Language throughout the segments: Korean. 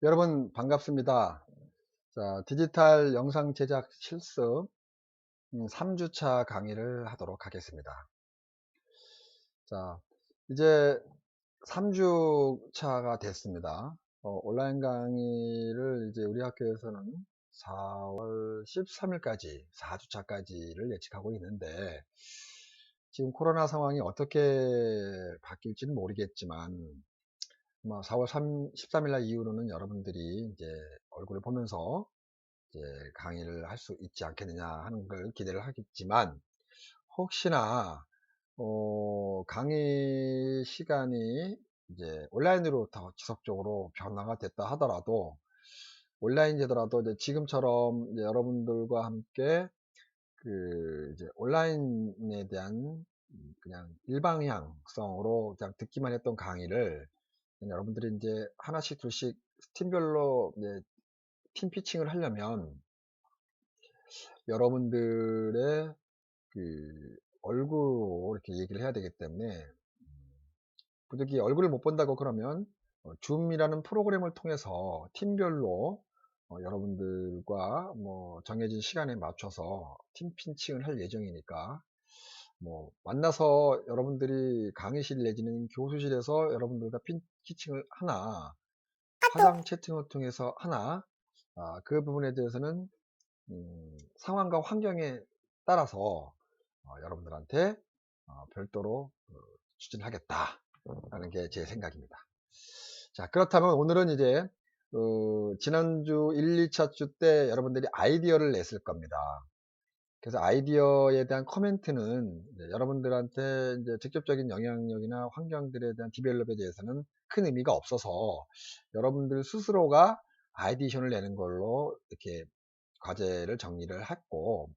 여러분 반갑습니다. 자, 디지털 영상 제작 실습 3주차 강의를 하도록 하겠습니다. 자, 이제 3주차가 됐습니다. 온라인 강의를 이제 우리 학교에서는 4월 13일까지 4주차까지를 예측하고 있는데, 지금 코로나 상황이 어떻게 바뀔지는 모르겠지만 아마 4월 13일 날 이후로는 여러분들이 이제 얼굴을 보면서 이제 강의를 할 수 있지 않겠느냐 하는 걸 기대를 하겠지만, 혹시나 강의 시간이 이제 온라인으로 더 지속적으로 변화가 됐다 하더라도, 온라인이더라도 이제 지금처럼 이제 여러분들과 함께 그 이제 온라인에 대한 그냥 일방향성으로 그냥 듣기만 했던 강의를 여러분들이 이제 하나씩 둘씩 팀별로 이제 팀 피칭을 하려면 여러분들의 그 얼굴로 이렇게 얘기를 해야 되기 때문에, 부득이 얼굴을 못 본다고 그러면 줌이라는 프로그램을 통해서 팀별로 여러분들과 뭐 정해진 시간에 맞춰서 팀 피칭을 할 예정이니까, 뭐 만나서 여러분들이 강의실 내지는 교수실에서 여러분들과 피칭을 하나, 화상 채팅을 통해서 하나, 그 부분에 대해서는 상황과 환경에 따라서 여러분들한테 별도로 추진하겠다라는 게 제 생각입니다. 자, 그렇다면 오늘은 이제 지난주 1, 2차 주 때 여러분들이 아이디어를 냈을 겁니다. 그래서 아이디어에 대한 코멘트는 이제 여러분들한테 이제 직접적인 영향력이나 환경들에 대한 디벨롭에 대해서는 큰 의미가 없어서 여러분들 스스로가 아이디어를 내는 걸로 이렇게 과제를 정리를 했고,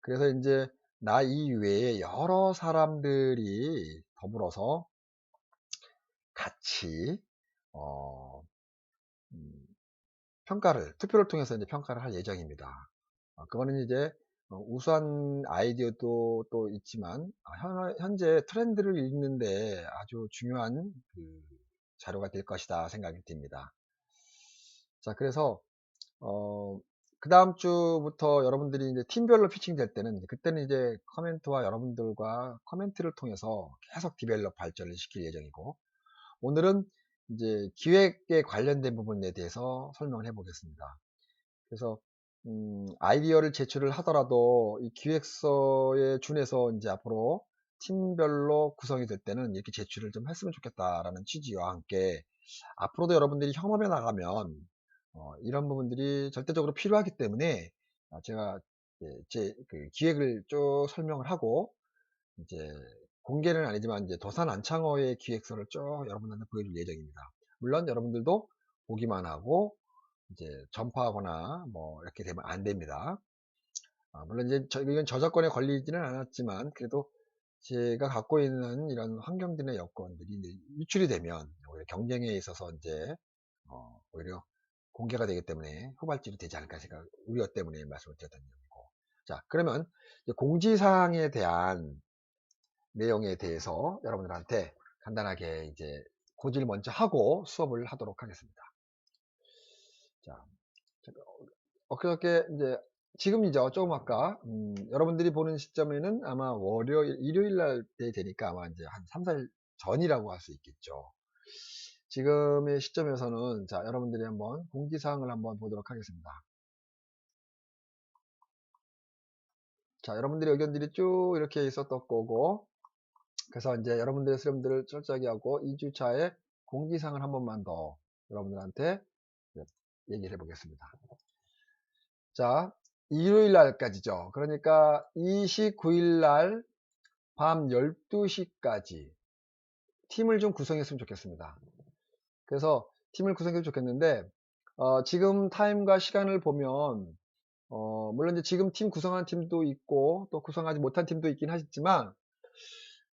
그래서 이제 나 이외에 여러 사람들이 더불어서 같이 어, 음, 투표를 통해서 이제 평가를 할 예정입니다. 그거는 이제 우수한 아이디어도 또 있지만, 현재 트렌드를 읽는데 아주 중요한 그 자료가 될 것이다 생각이 듭니다. 자, 그래서 그 다음 주부터 여러분들이 이제 팀별로 피칭 될 때는, 그때는 이제 커멘트와 여러분들과 커멘트를 통해서 계속 디벨롭 발전을 시킬 예정이고, 오늘은 이제 기획에 관련된 부분에 대해서 설명을 해 보겠습니다. 그래서 아이디어를 제출을 하더라도 이 기획서에 준해서 이제 앞으로 팀별로 구성이 될 때는 이렇게 제출을 좀 했으면 좋겠다라는 취지와 함께, 앞으로도 여러분들이 협업해 나가면 이런 부분들이 절대적으로 필요하기 때문에, 제가 제 그 기획을 쭉 설명을 하고, 이제 공개는 아니지만 이제 도산안창호의 기획서를 쭉 여러분들한테 보여줄 예정입니다. 물론 여러분들도 보기만 하고 이제 전파하거나 뭐 이렇게 되면 안 됩니다. 물론 이제 이건 저작권에 걸리지는 않았지만, 그래도 제가 갖고 있는 이런 환경들의 여건들이 이제 유출이 되면 오히려 경쟁에 있어서 이제 오히려 공개가 되기 때문에 후발질이 되지 않을까 생각, 우려 때문에 말씀을 드렸던 내용이고. 자, 그러면 이제 공지사항에 대한 내용에 대해서 여러분들한테 간단하게 이제 고지를 먼저 하고 수업을 하도록 하겠습니다. 자, 엊그저께 이제 지금이죠. 조금 아까 여러분들이 보는 시점에는 아마 일요일 날 때 되니까 아마 이제 한 3, 4일 전이라고 할 수 있겠죠. 지금의 시점에서는 자, 여러분들이 한번 공지사항을 한번 보도록 하겠습니다. 자, 여러분들의 의견들이 쭉 이렇게 있었던 거고, 그래서 이제 여러분들의 수렴들을 철저하게 하고 2주차에 공지사항을 한 번만 더 여러분들한테 얘기를 해보겠습니다. 자, 일요일 날까지죠. 그러니까 29일 날 밤 12시까지 팀을 좀 구성했으면 좋겠습니다. 그래서 팀을 구성해도 좋겠는데, 지금 타임과 시간을 보면, 물론 이제 지금 팀 구성한 팀도 있고, 또 구성하지 못한 팀도 있긴 하겠지만,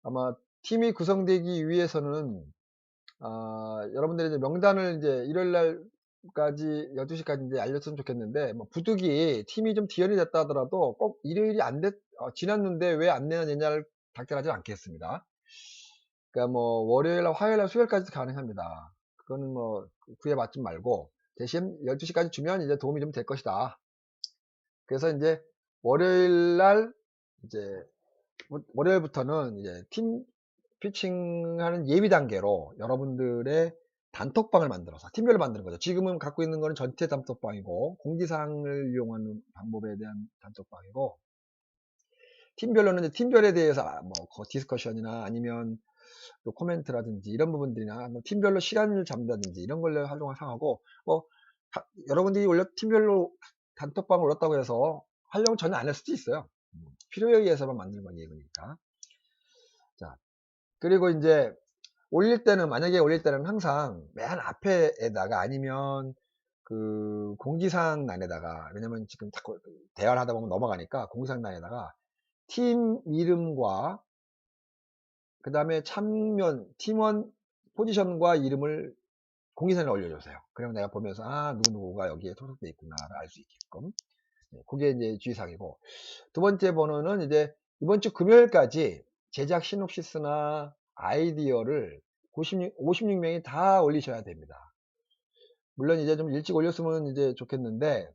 아마 팀이 구성되기 위해서는, 여러분들이 이제 명단을 이제 일요일 날까지, 12시까지 이제 알렸으면 좋겠는데, 뭐, 부득이 팀이 좀 디얼이 됐다 하더라도 꼭 일요일이 지났는데 왜 안 내냐를 닥달하지 않겠습니다. 그러니까 뭐, 월요일 날, 화요일 날, 수요일까지도 가능합니다. 그거는 뭐, 구애받지 말고, 대신 12시까지 주면 이제 도움이 좀 될 것이다. 그래서 이제 월요일 날 이제 월요일부터는 이제 팀 피칭하는 예비 단계로 여러분들의 단톡방을 만들어서 팀별로 만드는 거죠. 지금은 갖고 있는 거는 전체 단톡방이고 공지사항을 이용하는 방법에 대한 단톡방이고, 팀별로는 이제 팀별에 대해서 뭐 디스커션이나 아니면 또 코멘트라든지 이런 부분들이나 뭐 팀별로 시간을 잡는다든지 이런 걸로 활용하고, 뭐 여러분들이 팀별로 단톡방을 올렸다고 해서 활용을 전혀 안 할 수도 있어요. 필요에 의해서만 만드는 건 얘기니까. 자, 그리고 이제 만약에 올릴 때는 항상 맨 앞에다가 아니면 그 공지사항란에다가, 왜냐면 지금 자꾸 대화를 하다 보면 넘어가니까 공지사항란에다가 팀 이름과 그 다음에 팀원 포지션과 이름을 공지사항에 올려주세요. 그러면 내가 보면서 누구누구가 여기에 소속돼 있구나를 알 수 있게끔. 그게 이제 주의사항이고, 두 번째 번호는 이제 이번 주 금요일까지 제작 시놉시스나 아이디어를 56명이 다 올리셔야 됩니다. 물론 이제 좀 일찍 올렸으면 이제 좋겠는데,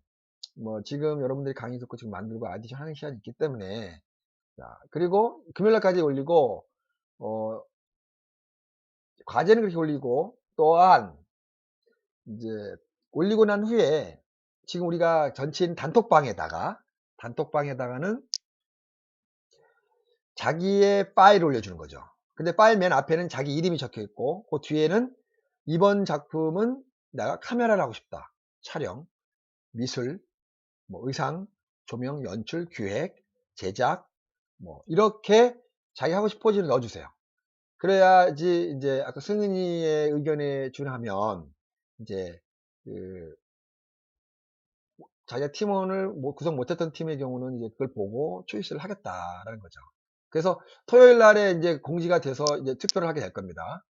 뭐 지금 여러분들이 강의 듣고 지금 만들고 아이디어 하는 시간이 있기 때문에, 자, 그리고 금요일날까지 올리고, 과제는 그렇게 올리고, 또한 이제 올리고 난 후에 지금 우리가 전체인 단톡방에다가는 자기의 파일을 올려주는 거죠. 근데 파일 맨 앞에는 자기 이름이 적혀 있고, 그 뒤에는 이번 작품은 내가 카메라를 하고 싶다. 촬영, 미술, 뭐 의상, 조명, 연출, 기획, 제작, 뭐 이렇게 자기 하고 싶은 포즈를 넣어주세요. 그래야지 이제 아까 승은이의 의견에 준하면 이제 그 자기가 팀원을 구성 못했던 팀의 경우는 이제 그걸 보고 초이스를 하겠다라는 거죠. 그래서 토요일 날에 이제 공지가 돼서 이제 투표를 하게 될 겁니다.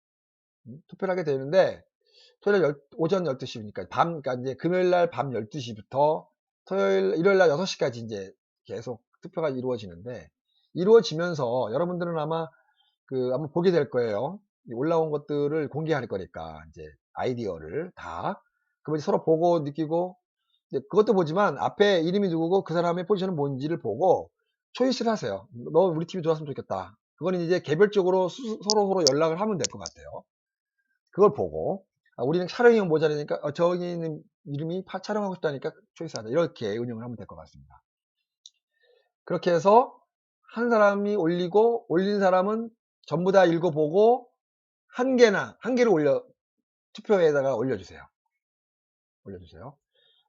투표를 하게 되는데, 토요일 오전 12시니까 그러니까 이제 금요일 날 밤 12시부터 일요일 날 6시까지 이제 계속 투표가 이루어지는데, 이루어지면서 여러분들은 아마 한번 보게 될 거예요. 올라온 것들을 공개할 거니까, 이제 아이디어를 다. 그러면 서로 보고 느끼고, 그것도 보지만 앞에 이름이 누구고 그 사람의 포지션은 뭔지를 보고 초이스를 하세요. 너 우리 팀이 좋았으면 좋겠다. 그거는 이제 개별적으로 서로 연락을 하면 될 것 같아요. 그걸 보고, 우리는 촬영이 모자라니까 저기는 이름이 촬영하고 싶다니까 초이스하자, 이렇게 운영을 하면 될 것 같습니다. 그렇게 해서 한 사람이 올린 사람은 전부 다 읽어보고 한 개를 투표에다가 올려주세요.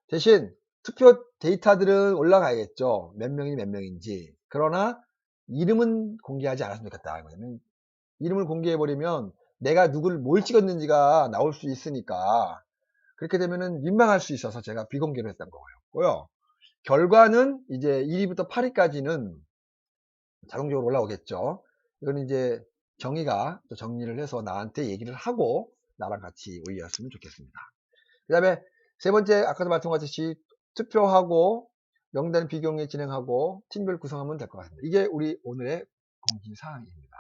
대신 투표 데이터들은 올라가야겠죠. 몇 명인지. 그러나 이름은 공개하지 않았으면 좋겠다. 이름을 공개해버리면 내가 뭘 찍었는지가 나올 수 있으니까, 그렇게 되면은 민망할 수 있어서 제가 비공개로 했던 거고요. 결과는 이제 1위부터 8위까지는 자동적으로 올라오겠죠. 이건 이제 정의가 또 정리를 해서 나한테 얘기를 하고 나랑 같이 올렸으면 좋겠습니다. 그 다음에 세 번째, 아까도 말씀드렸듯이 투표하고 명단 비공개 진행하고 팀별 구성하면 될 것 같습니다. 이게 우리 오늘의 공지사항입니다.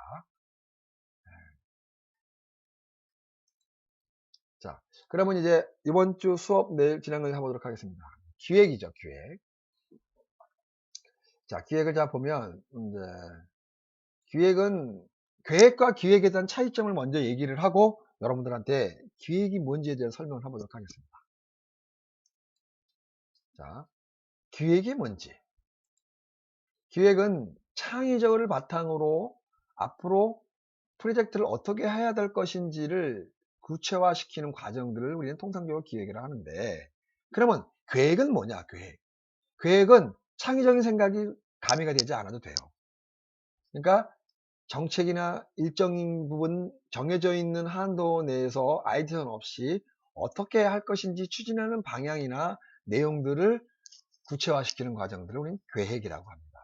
자, 그러면 이제 이번 주 수업 내일 진행을 해보도록 하겠습니다. 기획이죠, 기획. 자, 기획을 자 보면 이제 계획과 기획에 대한 차이점을 먼저 얘기를 하고 여러분들한테 기획이 뭔지에 대한 설명을 해보도록 하겠습니다. 자, 기획이 뭔지. 기획은 창의적을 바탕으로 앞으로 프로젝트를 어떻게 해야 될 것인지를 구체화시키는 과정들을 우리는 통상적으로 기획이라 하는데, 그러면 계획은 뭐냐? 계획은 창의적인 생각이 가미가 되지 않아도 돼요. 그러니까 정책이나 일정인 부분 정해져 있는 한도 내에서 아이디어 없이 어떻게 할 것인지 추진하는 방향이나 내용들을 구체화시키는 과정들을 우리는 계획이라고 합니다.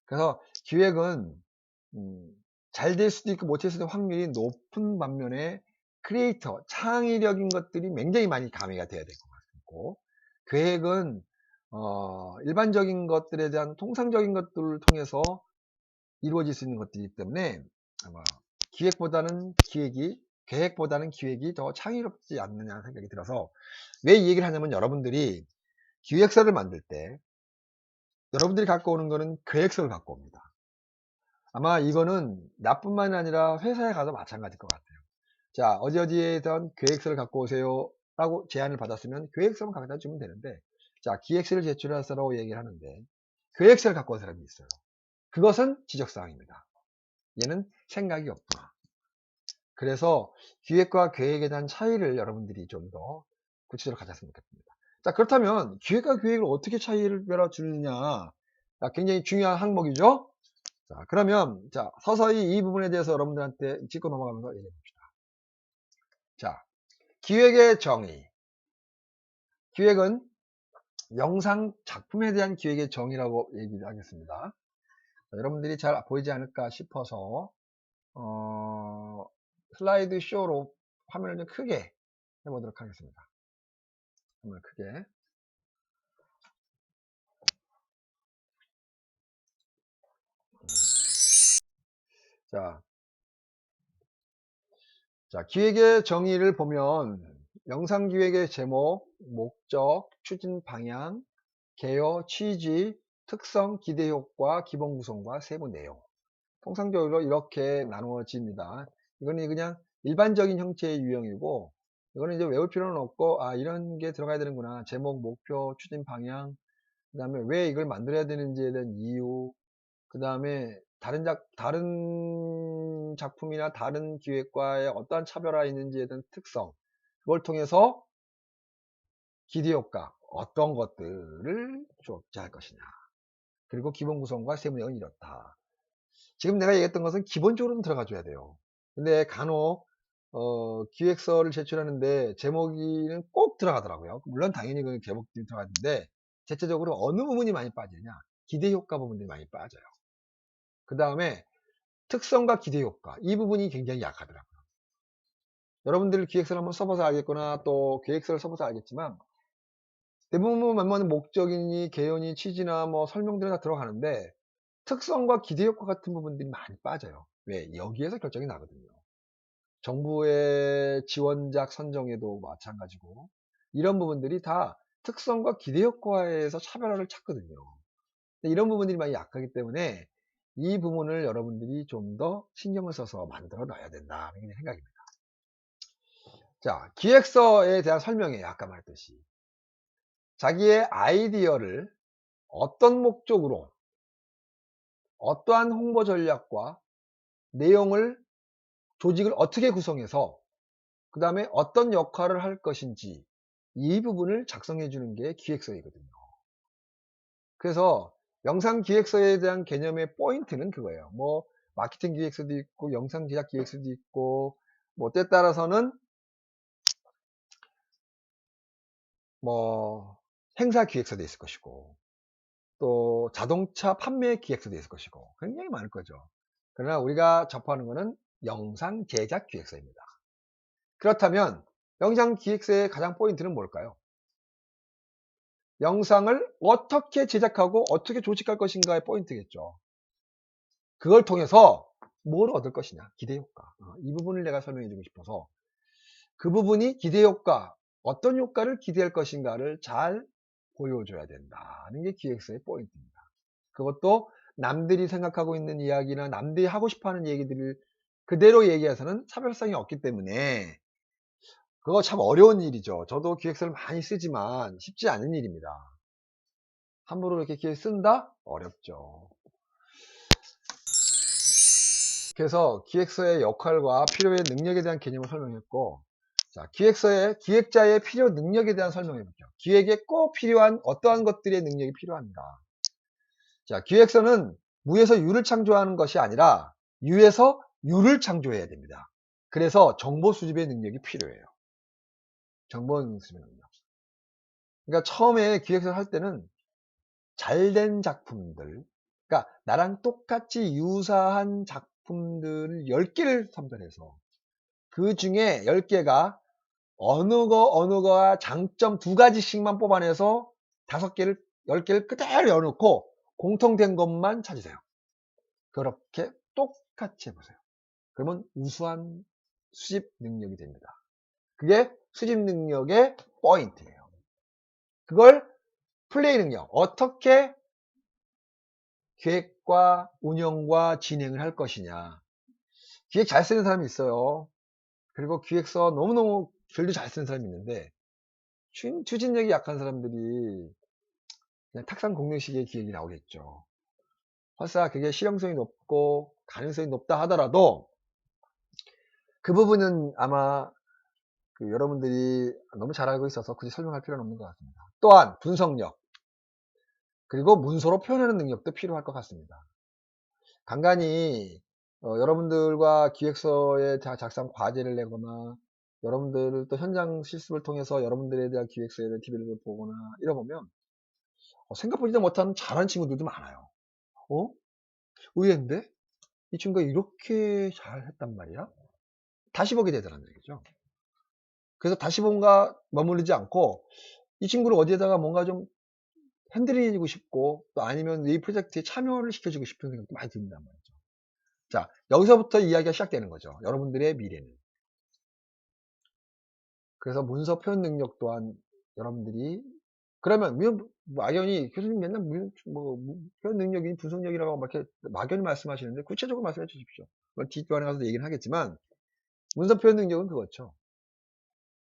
그래서 기획은 잘 될 수도 있고 못될 수도 있는 확률이 높은 반면에 창의력인 것들이 굉장히 많이 가미가 돼야 될 것 같고, 계획은 일반적인 것들에 대한 통상적인 것들을 통해서 이루어질 수 있는 것들이기 때문에 아마 기획보다는 기획이 계획보다는 기획이 더 창의롭지 않느냐는 생각이 들어서 왜 이 얘기를 하냐면 여러분들이 기획서를 만들 때 여러분들이 갖고 오는 거는 계획서를 갖고 옵니다. 아마 이거는 나뿐만이 아니라 회사에 가도 마찬가지일 것 같아요. 자, 어디에선 계획서를 갖고 오세요 라고 제안을 받았으면 계획서만 갖다 주면 되는데, 자, 기획서를 제출하세요라고 얘기를 하는데 계획서를 갖고 온 사람이 있어요. 그것은 지적사항입니다. 얘는 생각이 없구나. 그래서 기획과 계획에 대한 차이를 여러분들이 좀 더 구체적으로 가졌으면 좋겠습니다. 자, 그렇다면 기획과 계획을 어떻게 차이를 주느냐, 자, 굉장히 중요한 항목이죠. 자, 그러면 자, 서서히 이 부분에 대해서 여러분들한테 짚고 넘어가면서 얘기해 봅시다. 자, 기획의 정의. 기획은 영상 작품에 대한 기획의 정의라고 얘기를 하겠습니다. 자, 여러분들이 잘 보이지 않을까 싶어서 슬라이드 쇼로 화면을 좀 크게 해보도록 하겠습니다. 화면을 크게. 자, 기획의 정의를 보면 영상 기획의 제목, 목적, 추진 방향, 개요, 취지, 특성, 기대 효과, 기본 구성과 세부 내용. 통상적으로 이렇게 나누어집니다. 이거는 그냥 일반적인 형태의 유형이고, 이거는 이제 외울 필요는 없고, 아, 이런 게 들어가야 되는구나. 제목, 목표, 추진 방향, 그 다음에 왜 이걸 만들어야 되는지에 대한 이유, 그 다음에 다른 작품이나 다른 기획과의 어떠한 차별화가 있는지에 대한 특성, 그걸 통해서 기대 효과, 어떤 것들을 쫓아할 것이냐. 그리고 기본 구성과 세부 내용은 이렇다. 지금 내가 얘기했던 것은 기본적으로는 들어가줘야 돼요. 근데 간혹 기획서를 제출하는데 제목이 꼭 들어가더라고요. 물론 당연히 그 제목이 들어가는데 대체적으로 어느 부분이 많이 빠지느냐, 기대 효과 부분들이 많이 빠져요. 그 다음에 특성과 기대 효과, 이 부분이 굉장히 약하더라고요. 여러분들 기획서를 한번 써봐서 알겠거나 또 계획서를 써봐서 알겠지만 대부분 웬만한 목적이니 개연이 취지나 뭐 설명들이 다 들어가는데 특성과 기대 효과 같은 부분들이 많이 빠져요. 왜? 여기에서 결정이 나거든요. 정부의 지원작 선정에도 마찬가지고 이런 부분들이 다 특성과 기대 효과에서 차별화를 찾거든요. 이런 부분들이 많이 약하기 때문에 이 부분을 여러분들이 좀 더 신경을 써서 만들어 놔야 된다는 게 생각입니다. 자, 기획서에 대한 설명이에요. 아까 말했듯이 자기의 아이디어를 어떤 목적으로 어떠한 홍보 전략과 내용을 조직을 어떻게 구성해서 그 다음에 어떤 역할을 할 것인지 이 부분을 작성해 주는 게 기획서이거든요. 그래서 영상 기획서에 대한 개념의 포인트는 그거예요. 뭐 마케팅 기획서도 있고 영상 제작 기획서도 있고 뭐 때에 따라서는 뭐 행사 기획서도 있을 것이고 또 자동차 판매 기획서도 있을 것이고 굉장히 많을 거죠. 그러나 우리가 접하는 것은 영상 제작 기획서입니다. 그렇다면 영상 기획서의 가장 포인트는 뭘까요? 영상을 어떻게 제작하고 어떻게 조직할 것인가의 포인트겠죠. 그걸 통해서 뭘 얻을 것이냐, 기대 효과. 이 부분을 내가 설명해 주고 싶어서 그 부분이 기대 효과, 어떤 효과를 기대할 것인가를 잘 보여줘야 된다는 게 기획서의 포인트입니다. 그것도 남들이 생각하고 있는 이야기나 남들이 하고 싶어하는 얘기들을 그대로 얘기해서는 차별성이 없기 때문에 그거 참 어려운 일이죠. 저도 기획서를 많이 쓰지만 쉽지 않은 일입니다. 함부로 이렇게 기획 쓴다? 어렵죠. 그래서 기획서의 역할과 필요의 능력에 대한 개념을 설명했고, 자, 기획자의 필요 능력에 대한 설명해 볼게요. 기획에 꼭 필요한 어떠한 것들의 능력이 필요한가. 자, 기획서는 무에서 유를 창조하는 것이 아니라 유에서 유를 창조해야 됩니다. 그래서 정보 수집의 능력이 필요해요. 정보 수집의 능력. 그러니까 처음에 기획서를 할 때는 잘된 작품들, 그러니까 나랑 똑같이 유사한 작품들 10개를 선별해서 그 중에 10개가 어느 거와 장점 2가지씩만 뽑아내서 5개를, 10개를 그대로 열어놓고 공통된 것만 찾으세요. 그렇게 똑같이 해보세요. 그러면 우수한 수집 능력이 됩니다. 그게 수집 능력의 포인트예요. 그걸 플레이 능력, 어떻게 계획과 운영과 진행을 할 것이냐. 기획 잘 쓰는 사람이 있어요. 그리고 기획서 너무너무 글도 잘 쓰는 사람이 있는데 추진력이 약한 사람들이 그냥 탁상 공룡식의 기획이 나오겠죠. 설사 그게 실용성이 높고 가능성이 높다 하더라도 그 부분은 아마 여러분들이 너무 잘 알고 있어서 굳이 설명할 필요는 없는 것 같습니다. 또한 분석력, 그리고 문서로 표현하는 능력도 필요할 것 같습니다. 간간히 여러분들과 기획서의 작성 과제를 내거나 여러분들 또 현장 실습을 통해서 여러분들에 대한 기획서에 대한 TV를 보거나 이러보면 생각보지도 못한 잘하는 친구들도 많아요. 의외인데? 이 친구가 이렇게 잘했단 말이야? 다시 보게 되더라는 얘기죠. 그래서 다시 본가 머무르지 않고 이 친구를 어디에다가 뭔가 좀 핸들해주고 싶고 또 아니면 이 프로젝트에 참여를 시켜주고 싶은 생각도 많이 든단 말이죠. 자, 여기서부터 이야기가 시작되는 거죠. 여러분들의 미래는. 그래서 문서 표현 능력 또한 여러분들이 그러면 막연히 교수님 맨날 표현 능력이 분석력이라고 막 이렇게 막연히 말씀하시는데 구체적으로 말씀해 주십시오. 뒷반에 가서 얘기는 하겠지만 문서 표현 능력은 그거죠.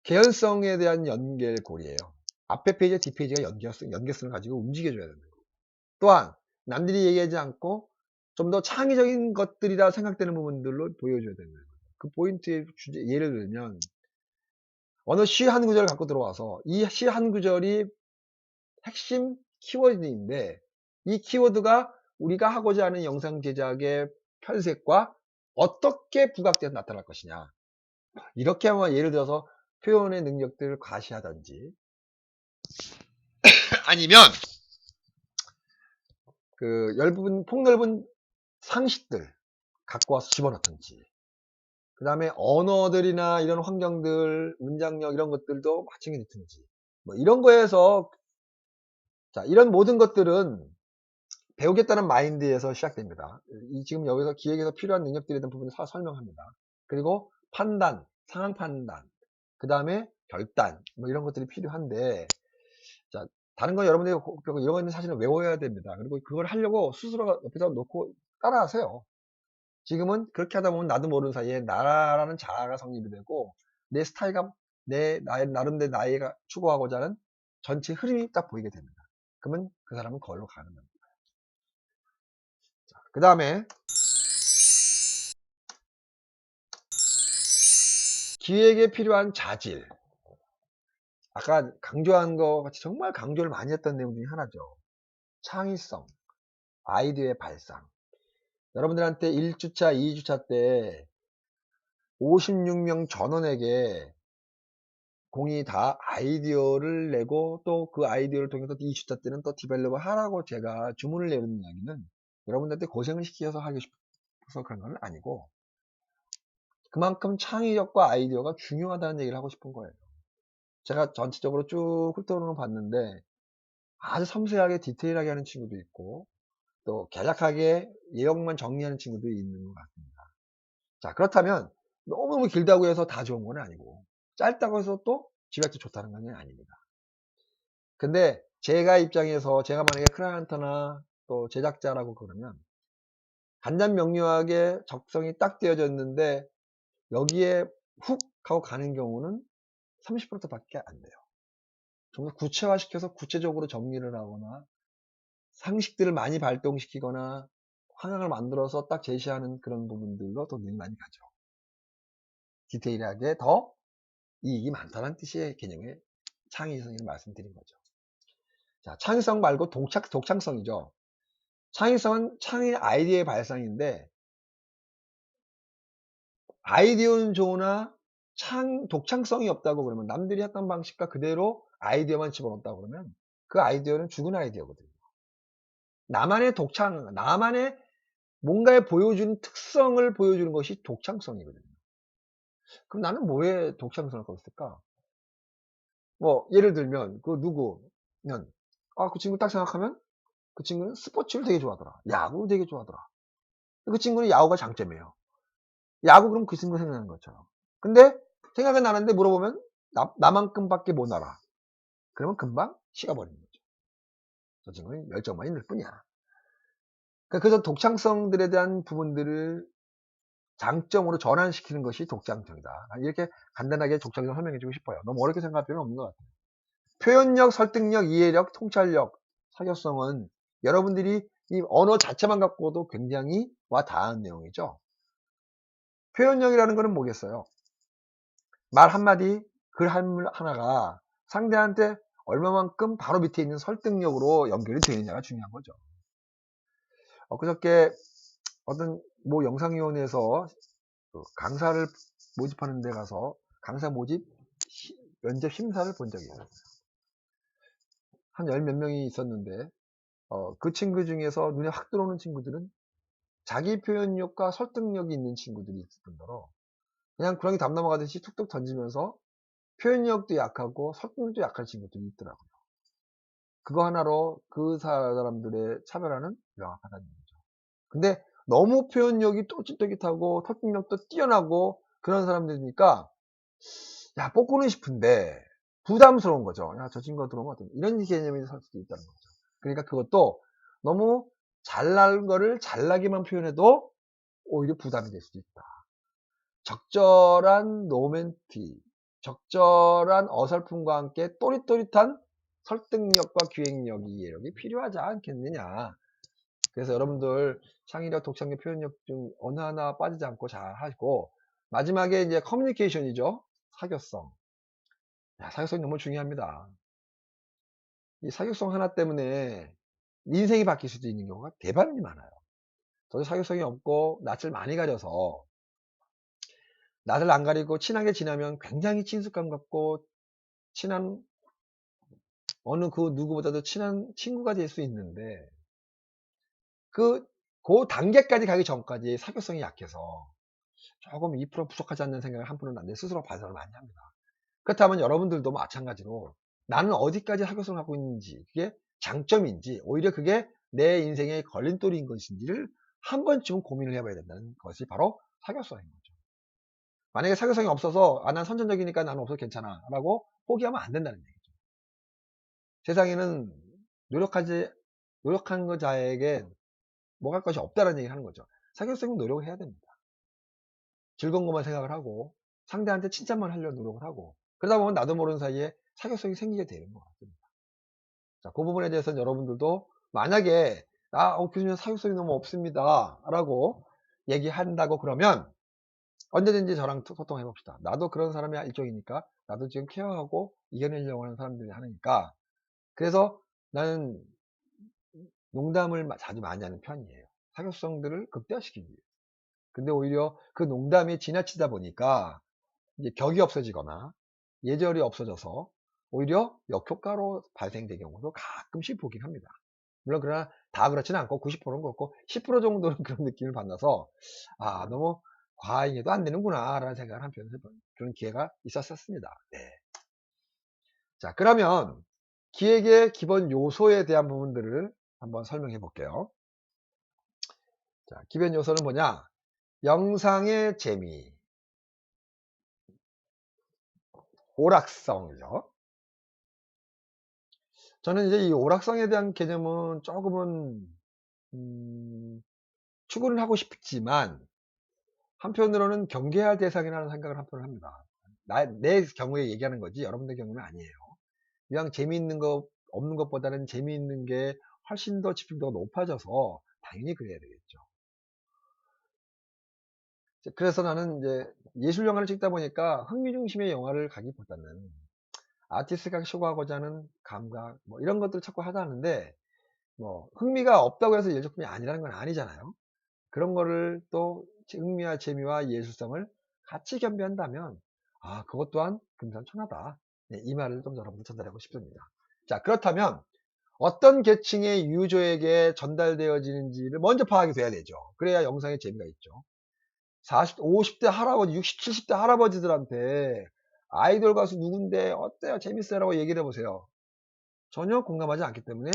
개연성에 대한 연결고리예요. 앞에 페이지와 뒷 페이지가 연결성을 가지고 움직여줘야 되는 거예요. 또한 남들이 얘기하지 않고 좀 더 창의적인 것들이라 생각되는 부분들로 보여줘야 되는 거예요. 그 포인트의 주제, 예를 들면 어느 시 한 구절을 갖고 들어와서 이 시 한 구절이 핵심 키워드인데 이 키워드가 우리가 하고자 하는 영상 제작의 편색과 어떻게 부각돼서 나타날 것이냐. 이렇게 하면 예를 들어서 표현의 능력들을 과시하든지 아니면 폭넓은 상식들 갖고 와서 집어넣든지 그 다음에 언어들이나 이런 환경들, 문장력 이런 것들도 마칭해 넣든지 뭐 이런 거에서 자, 이런 모든 것들은 배우겠다는 마인드에서 시작됩니다. 지금 여기서 기획에서 필요한 능력들에 대한 부분을 설명합니다. 그리고 판단, 상황 판단, 그 다음에 결단, 뭐 이런 것들이 필요한데, 자, 다른 건 여러분들이 이런 거는 사실은 외워야 됩니다. 그리고 그걸 하려고 스스로 옆에서 놓고 따라하세요. 지금은 그렇게 하다 보면 나도 모르는 사이에 나라는 자아가 성립이 되고, 내 스타일과 나름대로 나이가 추구하고자 하는 전체 흐름이 딱 보이게 됩니다. 그러면 그 사람은 그걸로 가는 겁니다. 그 다음에 기획에 필요한 자질. 아까 강조한 것 같이 정말 강조를 많이 했던 내용 중에 하나죠. 창의성, 아이디어의 발상. 여러분들한테 1주차, 2주차 때 56명 전원에게 공이 다 아이디어를 내고 또 그 아이디어를 통해서 2주차 때는 또 디벨롭을 하라고 제가 주문을 내는 이야기는 여러분들한테 고생을 시켜서 하고 싶어서 그런 건 아니고 그만큼 창의력과 아이디어가 중요하다는 얘기를 하고 싶은 거예요. 제가 전체적으로 쭉 훑어보는 봤는데 아주 섬세하게 디테일하게 하는 친구도 있고 또 간략하게 내용만 정리하는 친구도 있는 것 같습니다. 자, 그렇다면 너무너무 길다고 해서 다 좋은 건 아니고 짧다고 해서 또 집약도 좋다는 건 아닙니다. 근데 제가 입장에서 제가 만약에 클라이언트나 또 제작자라고 그러면 간단명료하게 적성이 딱 되어졌는데 여기에 훅 하고 가는 경우는 30% 밖에 안 돼요. 좀 더 구체화시켜서 구체적으로 정리를 하거나 상식들을 많이 발동시키거나 방향을 만들어서 딱 제시하는 그런 부분들로 더 능이 많이 가죠. 디테일하게 더 이익이 많다는 뜻의 개념의 창의성을 말씀드린 거죠. 자, 창의성 말고 독창성이죠. 창의성은 창의 아이디어의 발상인데 아이디어는 좋으나 독창성이 없다고 그러면 남들이 했던 방식과 그대로 아이디어만 집어넣었다고 그러면 그 아이디어는 죽은 아이디어거든요. 나만의 뭔가에 보여주는 특성을 보여주는 것이 독창성이거든요. 그럼 나는 뭐에 독창성을 걷었을까? 뭐 예를 들면 그 누구는 그 친구 딱 생각하면 그 친구는 스포츠를 되게 좋아하더라. 야구 되게 좋아하더라. 그 친구는 야구가 장점이에요. 야구 그럼 그 친구 생각나는 것처럼. 근데 생각은 나는데 물어보면 나만큼밖에 못 알아. 그러면 금방 식어버리는 거죠. 저 친구는 열정만 있을 뿐이야. 그래서 독창성들에 대한 부분들을 장점으로 전환시키는 것이 독창성이다. 이렇게 간단하게 독창성 설명해주고 싶어요. 너무 어렵게 생각할 필요는 없는 것 같아요. 표현력, 설득력, 이해력, 통찰력, 사교성은 여러분들이 이 언어 자체만 갖고도 굉장히 와 닿은 내용이죠. 표현력이라는 것은 뭐겠어요? 말 한마디, 글 하나가 상대한테 얼마만큼 바로 밑에 있는 설득력으로 연결이 되느냐가 중요한 거죠. 그저께 어떤 모 영상위원회에서 강사를 모집하는 데 가서 강사 모집 면접 심사를 본 적이 있어요. 한 열 몇 명이 있었는데 그 친구 중에서 눈에 확 들어오는 친구들은 자기 표현력과 설득력이 있는 친구들이 있을 뿐더러 그냥 구렁이 담 넘어가듯이 툭툭 던지면서 표현력도 약하고 설득력도 약한 친구들이 있더라고요. 그거 하나로 그 사람들의 차별화는 명확하다는 얘기죠. 근데 너무 표현력이 똘깃똘깃하고 설득력도 뛰어나고 그런 사람들이니까 야 뽑고는 싶은데 부담스러운 거죠. 야 저 친구가 들어오면 어떤 이런 개념이 설 수도 있다는 거죠. 그러니까 그것도 너무 잘난 거를 잘나게만 표현해도 오히려 부담이 될 수도 있다. 적절한 노멘티, 적절한 어설픔과 함께 또릿또릿한 설득력과 기획력, 이해력이 필요하지 않겠느냐. 그래서 여러분들 창의력, 독창력, 표현력 중 어느 하나 빠지지 않고 잘 하시고 마지막에 이제 커뮤니케이션이죠. 사교성. 사교성이 너무 중요합니다. 이 사교성 하나 때문에 인생이 바뀔 수도 있는 경우가 대단히 많아요. 저도 사교성이 없고 낯을 많이 가려서 낯을 안 가리고 친하게 지나면 굉장히 친숙감 갖고 친한 어느 그 누구보다도 친한 친구가 될 수 있는데 그 단계까지 가기 전까지 사교성이 약해서 조금 2% 부족하지 않는 생각을 한편으로 내 스스로 반성을 많이 합니다. 그렇다면 여러분들도 마찬가지로 나는 어디까지 사교성을 갖고 있는지 그게 장점인지 오히려 그게 내 인생의 걸림돌인 것인지를 한 번쯤은 고민을 해봐야 된다는 것이 바로 사교성인 거죠. 만약에 사교성이 없어서 난 선천적이니까 나는 없어도 괜찮아 라고 포기하면 안 된다는 얘기죠. 세상에는 노력한 그 자에게 뭐갈 것이 없다는 얘기를 하는 거죠. 사교성은 노력을 해야 됩니다. 즐거운 것만 생각을 하고 상대한테 칭찬만 하려고 노력을 하고 그러다 보면 나도 모르는 사이에 사교성이 생기게 되는 것 같습니다. 자, 그 부분에 대해서는 여러분들도 만약에 교수님 사교성이 너무 없습니다 라고 얘기한다고 그러면 언제든지 저랑 소통해 봅시다. 나도 그런 사람의 일종이니까 나도 지금 케어하고 이겨내려고 하는 사람들이 하니까 그래서 나는 농담을 자주 많이 하는 편이에요. 사교성들을 극대화시키기 위해서. 근데 오히려 그 농담이 지나치다 보니까 이제 격이 없어지거나 예절이 없어져서 오히려 역효과로 발생된 경우도 가끔씩 보긴 합니다. 물론 그러나 다 그렇지는 않고 90%는 그렇고 10% 정도는 그런 느낌을 받아서 너무 과잉해도 안 되는구나 라는 생각을 한편 해본 그런 기회가 있었습니다. 네. 자, 그러면 기획의 기본 요소에 대한 부분들을 한번 설명해 볼게요. 자, 기본 요소는 뭐냐? 영상의 재미, 오락성이죠. 저는 이제 이 오락성에 대한 개념은 조금은 추구를 하고 싶지만 한편으로는 경계할 대상이라는 생각을 한편으로 합니다. 내 경우에 얘기하는 거지 여러분들 경우는 아니에요. 그냥 재미있는 거 없는 것보다는 재미있는 게 훨씬 더 집중도가 높아져서 당연히 그래야 되겠죠. 그래서 나는 이제 예술 영화를 찍다 보니까 흥미 중심의 영화를 가기보다는 아티스트가 추구하고자 하는 감각 뭐 이런 것들을 자꾸 하다는데 뭐 흥미가 없다고 해서 예술품이 아니라는 건 아니잖아요. 그런 거를 또 흥미와 재미와 예술성을 같이 겸비한다면 그것 또한 금상첨화다. 네, 이 말을 좀 여러분들 전달하고 싶습니다. 자, 그렇다면 어떤 계층의 유저에게 전달되어지는지를 먼저 파악이 돼야 되죠. 그래야 영상에 재미가 있죠. 50대 할아버지, 60, 70대 할아버지들한테 아이돌 가수 누군데 어때요? 재밌어요? 라고 얘기를 해보세요. 전혀 공감하지 않기 때문에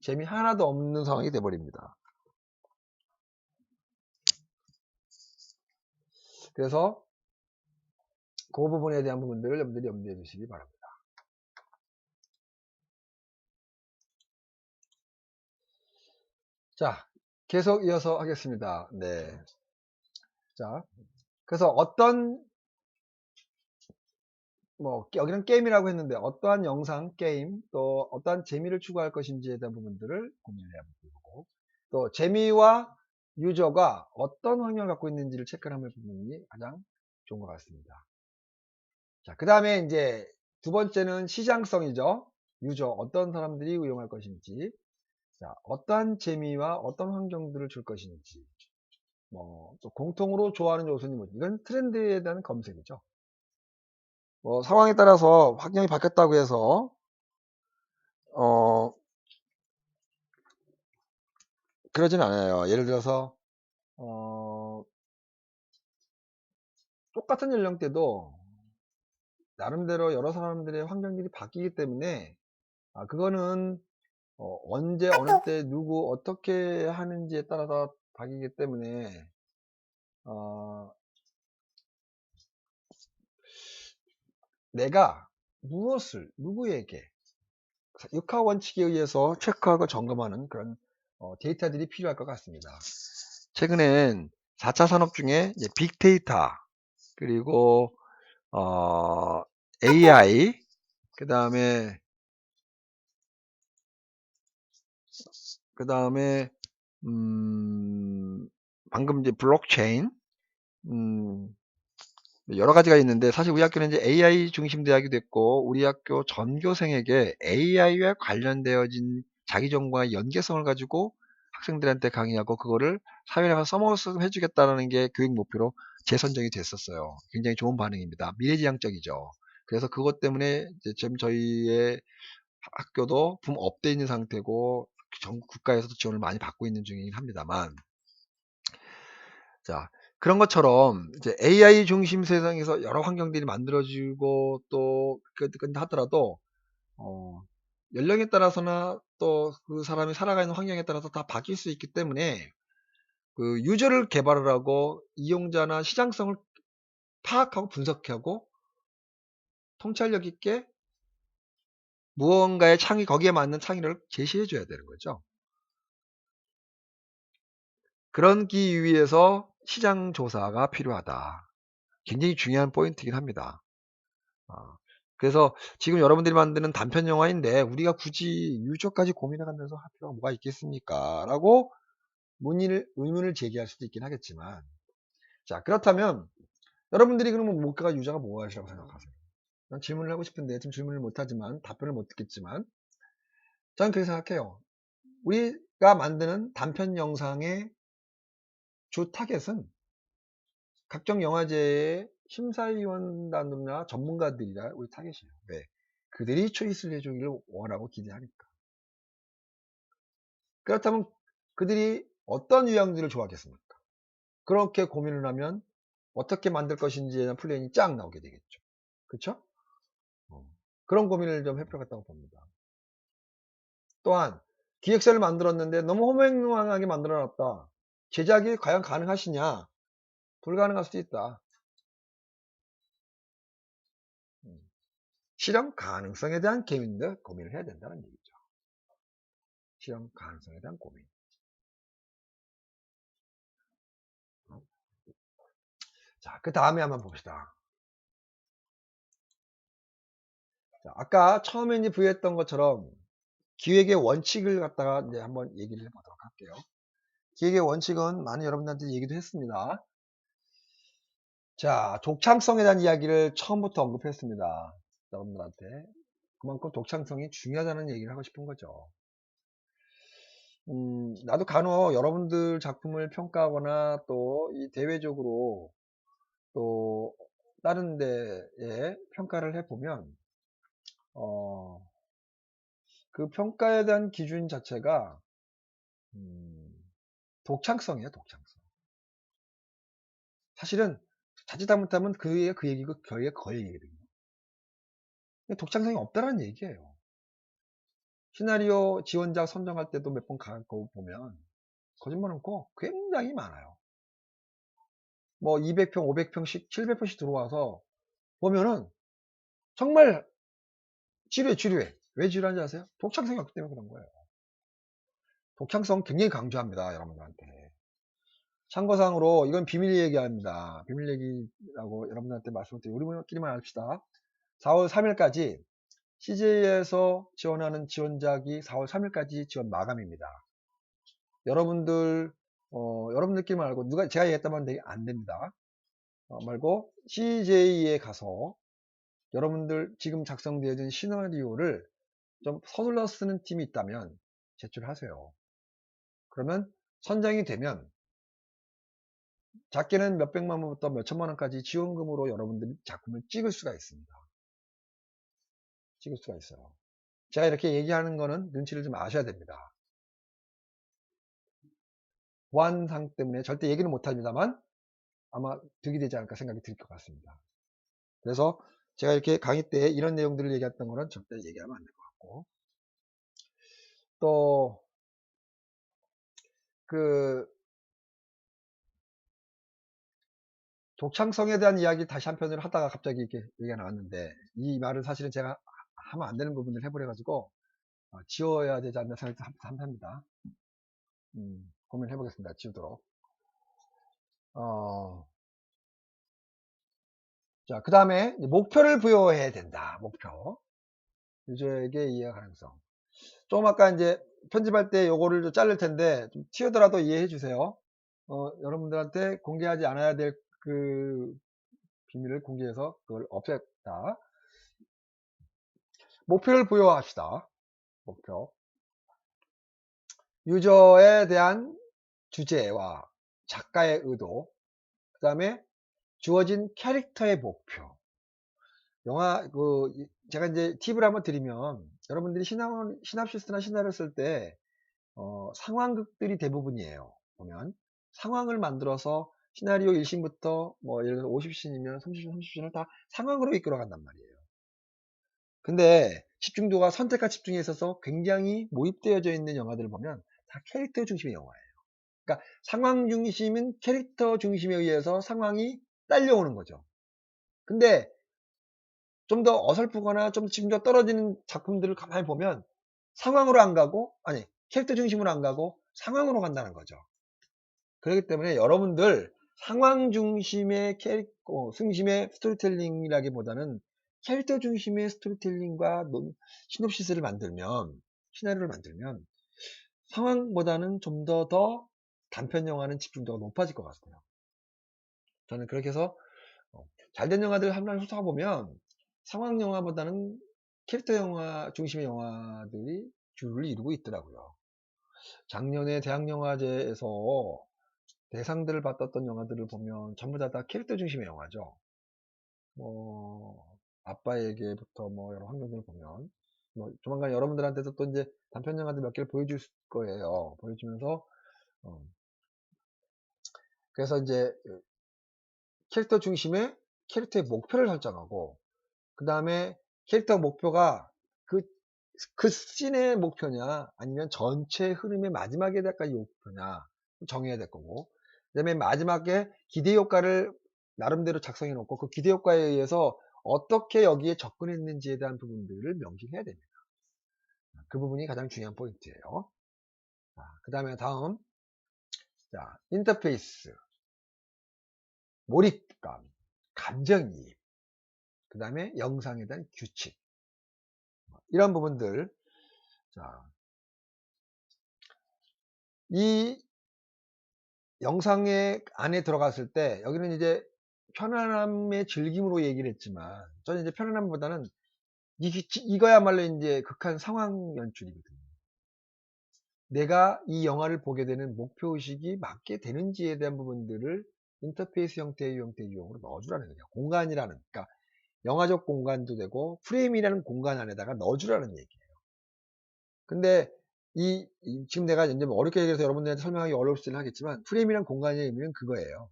재미 하나도 없는 상황이 돼버립니다. 그래서 그 부분에 대한 부분들을 여러분들이 염두해 두시기 바랍니다. 자, 계속 이어서 하겠습니다. 네. 자, 그래서 여기는 게임이라고 했는데 어떠한 영상, 게임, 또 어떠한 재미를 추구할 것인지에 대한 부분들을 고민해야 되고, 또 재미와 유저가 어떤 환경을 갖고 있는지를 체크하는 부분이 가장 좋은 것 같습니다. 자, 그 다음에 이제 두 번째는 시장성이죠. 유저, 어떤 사람들이 이용할 것인지, 자, 어떠한 재미와 어떤 환경들을 줄 것인지, 또 공통으로 좋아하는 요소는 뭐지? 이건 트렌드에 대한 검색이죠. 상황에 따라서 환경이 바뀌었다고 해서, 어, 그러진 않아요. 예를 들어서, 어, 똑같은 연령대도 나름대로 여러 사람들의 환경들이 바뀌기 때문에, 그거는 언제, 어느 때, 누구, 어떻게 하는지에 따라서 바뀌기 때문에, 어, 내가 무엇을, 누구에게, 육하 원칙에 의해서 체크하고 점검하는 그런 데이터들이 필요할 것 같습니다. 최근엔 4차 산업 중에 이제 빅데이터, 그리고 AI, 그 다음에 방금 이제 블록체인, 음, 여러 가지가 있는데, 사실 우리 학교는 이제 AI 중심 대학이 됐고, 우리 학교 전교생에게 AI와 관련되어진 자기 전공과 연계성을 가지고 학생들한테 강의하고 그거를 사회에 가서 써먹었으면 해주겠다는 게 교육 목표로 재선정이 됐었어요. 굉장히 좋은 반응입니다. 미래지향적이죠. 그래서 그것 때문에 이제 지금 저희의 학교도 붐 업돼 있는 상태고, 전 국가에서도 지원을 많이 받고 있는 중이긴 합니다만, 자, 그런 것처럼 이제 AI 중심 세상에서 여러 환경들이 만들어지고 또 근데 하더라도 어, 연령에 따라서나 또 그 사람이 살아가는 환경에 따라서 다 바뀔 수 있기 때문에 그 유저를 개발을 하고 이용자나 시장성을 파악하고 분석하고 통찰력 있게 무언가의 창의, 거기에 맞는 창의를 제시해 줘야 되는 거죠. 그러기 위해서 시장 조사가 필요하다. 굉장히 중요한 포인트이긴 합니다. 아, 그래서 지금 여러분들이 만드는 단편 영화인데 우리가 굳이 유저까지 고민해가면서 할 필요가 뭐가 있겠습니까? 라고 의문을 제기할 수도 있긴 하겠지만, 자, 그렇다면 여러분들이 그러면 목표가 유저가 무엇이라고 생각하세요? 난 질문을 하고 싶은데 지금 질문을 못하지만 답변을 못 듣겠지만, 저는 그렇게 생각해요. 우리가 만드는 단편 영상의 주 타겟은 각종 영화제의 심사위원단이나 전문가들이라 우리 타겟이에요. 왜? 그들이 초이스를 해주기를 원하고 기대하니까. 그렇다면 그들이 어떤 유형들을 좋아하겠습니까? 그렇게 고민을 하면 어떻게 만들 것인지에 대한 플랜이 쫙 나오게 되겠죠. 그렇죠? 그런 고민을 좀 해볼 것 같다고 봅니다. 또한 기획서를 만들었는데 너무 허무맹랑하게 만들어놨다. 제작이 과연 가능하시냐? 불가능할 수도 있다. 실현 가능성에 대한 고민을 해야 된다는 얘기죠. 실현 가능성에 대한 고민. 자, 그 다음에 한번 봅시다. 자, 아까 처음에 이제 부여했던 것처럼 기획의 원칙을 갖다가 이제 한번 얘기를 해보도록 할게요. 기획의 원칙은 많은 여러분들한테 얘기도 했습니다. 자, 독창성에 대한 이야기를 처음부터 언급했습니다. 여러분들한테. 그만큼 독창성이 중요하다는 얘기를 하고 싶은 거죠. 나도 간혹 여러분들 작품을 평가하거나 또 이 대외적으로 또 다른 데에 평가를 해보면, 어, 그 평가에 대한 기준 자체가, 음, 독창성이에요, 독창성. 사실은 자칫 잘못하면 그 얘기고 거의 얘기거든요. 독창성이 없다는 얘기예요. 시나리오 지원작 선정할 때도 몇 번 가고 보면 거짓말 않고 굉장히 많아요. 뭐 200평, 500평씩, 700평씩 들어와서 보면은 정말 지루해. 왜 지루한지 아세요? 독창성이 없기 때문에 그런 거예요. 독창성 굉장히 강조합니다, 여러분들한테. 참고상으로 이건 비밀 얘기합니다. 비밀 얘기라고 여러분들한테 말씀드리고 우리끼리만 합시다. 4월 3일까지 CJ에서 지원하는 지원작이 4월 3일까지 지원 마감입니다. 여러분들 여러분들끼리만 알고 누가 제가 얘기했다면 안 됩니다. 말고 CJ에 가서 여러분들 지금 작성되어진 시나리오를 좀 서둘러 쓰는 팀이 있다면 제출하세요. 그러면 선정이 되면 작게는 몇백만 원부터 몇천만 원까지 지원금으로 여러분들이 작품을 찍을 수가 있습니다. 찍을 수가 있어요. 제가 이렇게 얘기하는 거는 눈치를 좀 아셔야 됩니다. 보안상 때문에 절대 얘기는 못합니다만 아마 득이 되지 않을까 생각이 들 것 같습니다. 그래서 제가 이렇게 강의 때 이런 내용들을 얘기했던 거는 절대 얘기하면 안 될 것 같고, 또 그 독창성에 대한 이야기 다시 한편으로 하다가 갑자기 이렇게 얘기가 나왔는데, 이 말을 사실은 제가 하면 안 되는 부분을 해버려 가지고 지워야 되지 않나 생각도 합니다. 고민해 보겠습니다. 지우도록. 자, 그 다음에 목표를 부여해야 된다. 목표. 유저에게 이해 가능성. 조금 아까 이제 편집할 때 요거를 좀 자를 텐데 좀 튀어더라도 이해해 주세요. 여러분들한테 공개하지 않아야 될 그 비밀을 공개해서 그걸 없앴다. 목표를 부여합시다. 목표. 유저에 대한 주제와 작가의 의도, 그 다음에 주어진 캐릭터의 목표. 영화 제가 이제 팁을 한번 드리면, 여러분들이 시납시스나 시나리오 쓸 때 상황극들이 대부분이에요. 보면 상황을 만들어서 시나리오 1신부터 뭐 예를 들어서 50신이면 30신, 30신을 다 상황으로 이끌어 간단 말이에요. 근데 집중도가 선택과 집중에 있어서 굉장히 몰입되어져 있는 영화들을 보면 다 캐릭터 중심의 영화예요. 그러니까 상황 중심은 캐릭터 중심에 의해서 상황이 딸려오는 거죠. 근데 좀 더 어설프거나 좀 집중도가 떨어지는 작품들을 가만히 보면 상황으로 안 가고, 아니 캐릭터 중심으로 안 가고 상황으로 간다는 거죠. 그렇기 때문에 여러분들 상황 중심의 중심의 스토리텔링이라기보다는 캐릭터 중심의 스토리텔링과 시놉시스를 만들면, 시나리오를 만들면 상황보다는 좀 더 단편 영화는 집중도가 높아질 것 같아요. 저는 그렇게 해서 잘된 영화들 하나를 훑어보면 상황 영화보다는 캐릭터 영화 중심의 영화들이 주를 이루고 있더라고요. 작년에 대학영화제에서 대상들을 받았던 영화들을 보면 전부 다 캐릭터 중심의 영화죠. 뭐 아빠에게부터 뭐 여러 환경들을 보면 뭐 조만간 여러분들한테도 또 이제 단편 영화들 몇 개를 보여줄 거예요. 보여주면서 그래서 이제 캐릭터 중심의 캐릭터의 목표를 설정하고, 그 다음에 캐릭터 목표가 그 씬의 목표냐 아니면 전체 흐름의 마지막에 대까지 목표냐 정해야 될 거고, 그 다음에 마지막에 기대 효과를 나름대로 작성해 놓고 그 기대 효과에 의해서 어떻게 여기에 접근했는지에 대한 부분들을 명시해야 됩니다. 그 부분이 가장 중요한 포인트예요. 그 다음에 다음, 자, 인터페이스, 몰입감, 감정이입, 그 다음에 영상에 대한 규칙, 이런 부분들. 자, 이 영상의 안에 들어갔을 때 여기는 이제 편안함의 즐김으로 얘기를 했지만, 저는 이제 편안함보다는 이거야말로 이제 극한 상황 연출이거든요. 내가 이 영화를 보게 되는 목표의식이 맞게 되는지에 대한 부분들을 인터페이스 형태의 유형으로 넣어주라는 거예요. 공간이라는, 그러니까 영화적 공간도 되고 프레임이라는 공간 안에다가 넣어주라는 얘기예요. 근데 지금 내가 이제 어렵게 얘기해서 여러분들한테 설명하기 어려울지는 하겠지만, 프레임이란 공간의 의미는 그거예요.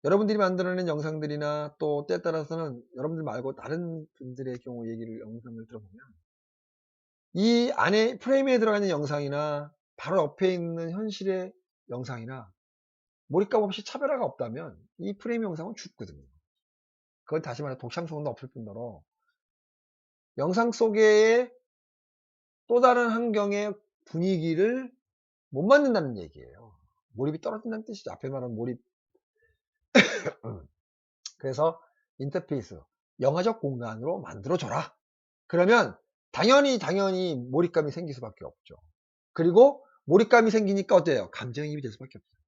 여러분들이 만들어낸 영상들이나 또 때에 따라서는 여러분들 말고 다른 분들의 경우 영상을 들어보면 이 안에 프레임에 들어가 있는 영상이나 바로 옆에 있는 현실의 영상이나 몰입감 없이 차별화가 없다면 이 프레임 영상은 죽거든요. 그건 다시 말해 독창성도 없을 뿐더러 영상 속의 또 다른 환경의 분위기를 못 만든다는 얘기예요. 몰입이 떨어진다는 뜻이죠. 앞에 말한 몰입. 그래서 인터페이스, 영화적 공간으로 만들어줘라. 그러면 당연히 몰입감이 생길 수밖에 없죠. 그리고 몰입감이 생기니까 어때요? 감정이입이 될 수밖에 없어요.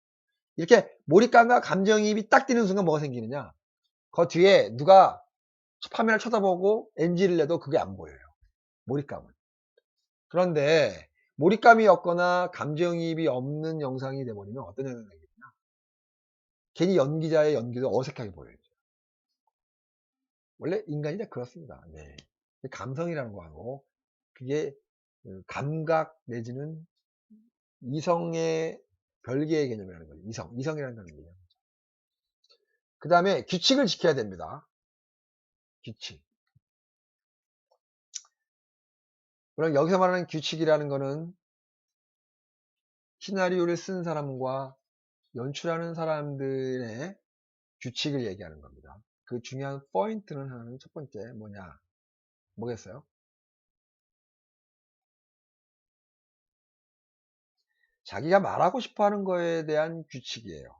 이렇게 몰입감과 감정이입이 딱 되는 순간 뭐가 생기느냐? 그 뒤에 누가 카메라를 쳐다보고 NG를 내도 그게 안 보여요. 몰입감은. 그런데 몰입감이 없거나 감정이입이 없는 영상이 돼버리면 어떤 영향이 생기느냐? 괜히 연기자의 연기도 어색하게 보여요. 원래 인간이 다 그렇습니다. 네. 감성이라는 거하고 그게 감각 내지는 이성의 별개의 개념이라는 거죠. 이성이라는 개념이죠. 그 다음에 규칙을 지켜야 됩니다. 규칙. 물론 여기서 말하는 규칙이라는 거는 시나리오를 쓴 사람과 연출하는 사람들의 규칙을 얘기하는 겁니다. 그 중요한 포인트는 하나는 첫 번째 뭐냐? 뭐겠어요? 자기가 말하고 싶어 하는 거에 대한 규칙이에요.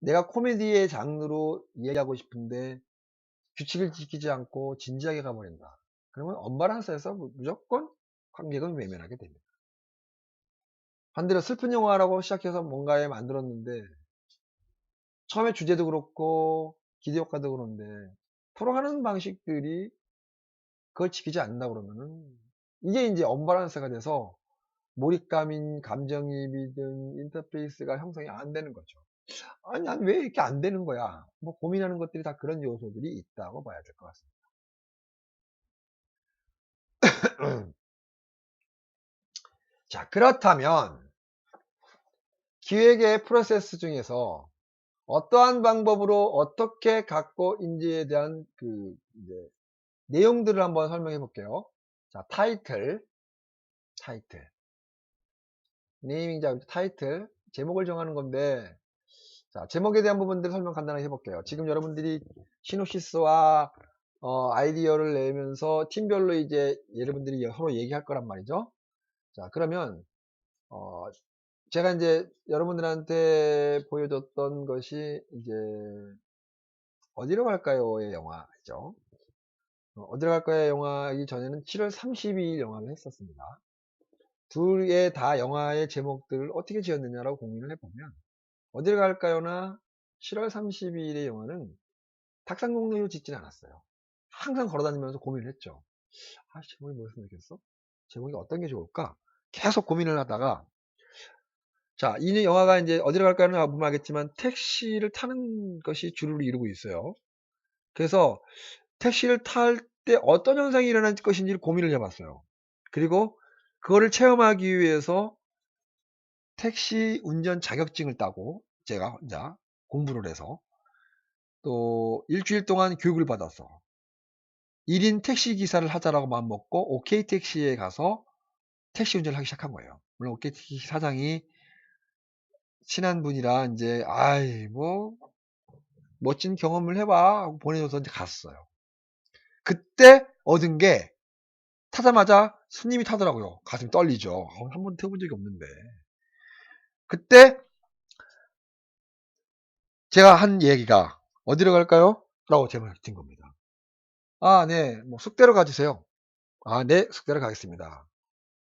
내가 코미디의 장르로 이야기하고 싶은데 규칙을 지키지 않고 진지하게 가버린다. 그러면 언밸런스에서 무조건 관객은 외면하게 됩니다. 반대로 슬픈 영화라고 시작해서 뭔가에 만들었는데 처음에 주제도 그렇고 기대효과도 그런데 풀어가는 방식들이 그걸 지키지 않는다 그러면은 이게 이제 언밸런스가 돼서 몰입감인 감정이입이든 인터페이스가 형성이 안 되는 거죠. 아니, 난 왜 이렇게 안 되는 거야? 뭐 고민하는 것들이 다 그런 요소들이 있다고 봐야 될 것 같습니다. 자, 그렇다면 기획의 프로세스 중에서 어떠한 방법으로 어떻게 갖고 인지에 대한 이제 내용들을 한번 설명해 볼게요. 자, 타이틀. 네이밍 자, 타이틀. 제목을 정하는 건데, 자, 제목에 대한 부분들 설명 간단하게 해볼게요. 지금 여러분들이 시놉시스와 아이디어를 내면서 팀별로 이제 여러분들이 서로 얘기할 거란 말이죠. 자, 그러면 제가 이제 여러분들한테 보여줬던 것이 이제 어디로 갈까요의 영화죠. 어디로 갈까요 영화이기 전에는 7월 32일 영화를 했었습니다. 둘의 다 영화의 제목들을 어떻게 지었느냐라고 고민을 해보면 어디로 갈까요나 7월 32일의 영화는 탁상공로로 짓진 않았어요. 항상 걸어다니면서 고민을 했죠. 아, 제목이 뭐였으면 좋겠어? 제목이 어떤 게 좋을까? 계속 고민을 하다가 자, 이 영화가 이제 어디로 갈까요는 보면 알겠지만 택시를 타는 것이 주를 이루고 있어요. 그래서 택시를 탈 때 어떤 현상이 일어날 것인지를 고민을 해봤어요. 그리고 그거를 체험하기 위해서 택시 운전 자격증을 따고 제가 혼자 공부를 해서 또 일주일 동안 교육을 받아서 1인 택시 기사를 하자라고 마음먹고 OK 택시에 가서 택시 운전을 하기 시작한 거예요. 물론 OK 택시 사장이 친한 분이라 이제 아이 뭐 멋진 경험을 해봐 하고 보내줘서 이제 갔어요. 그때 얻은 게 타자마자 스님이 타더라고요. 가슴이 떨리죠. 한 번도 태워본 적이 없는데. 그때 제가 한 얘기가 어디로 갈까요? 라고 제목을 진 겁니다. 아, 네. 뭐 숙대로 가주세요. 아, 네. 숙대로 가겠습니다.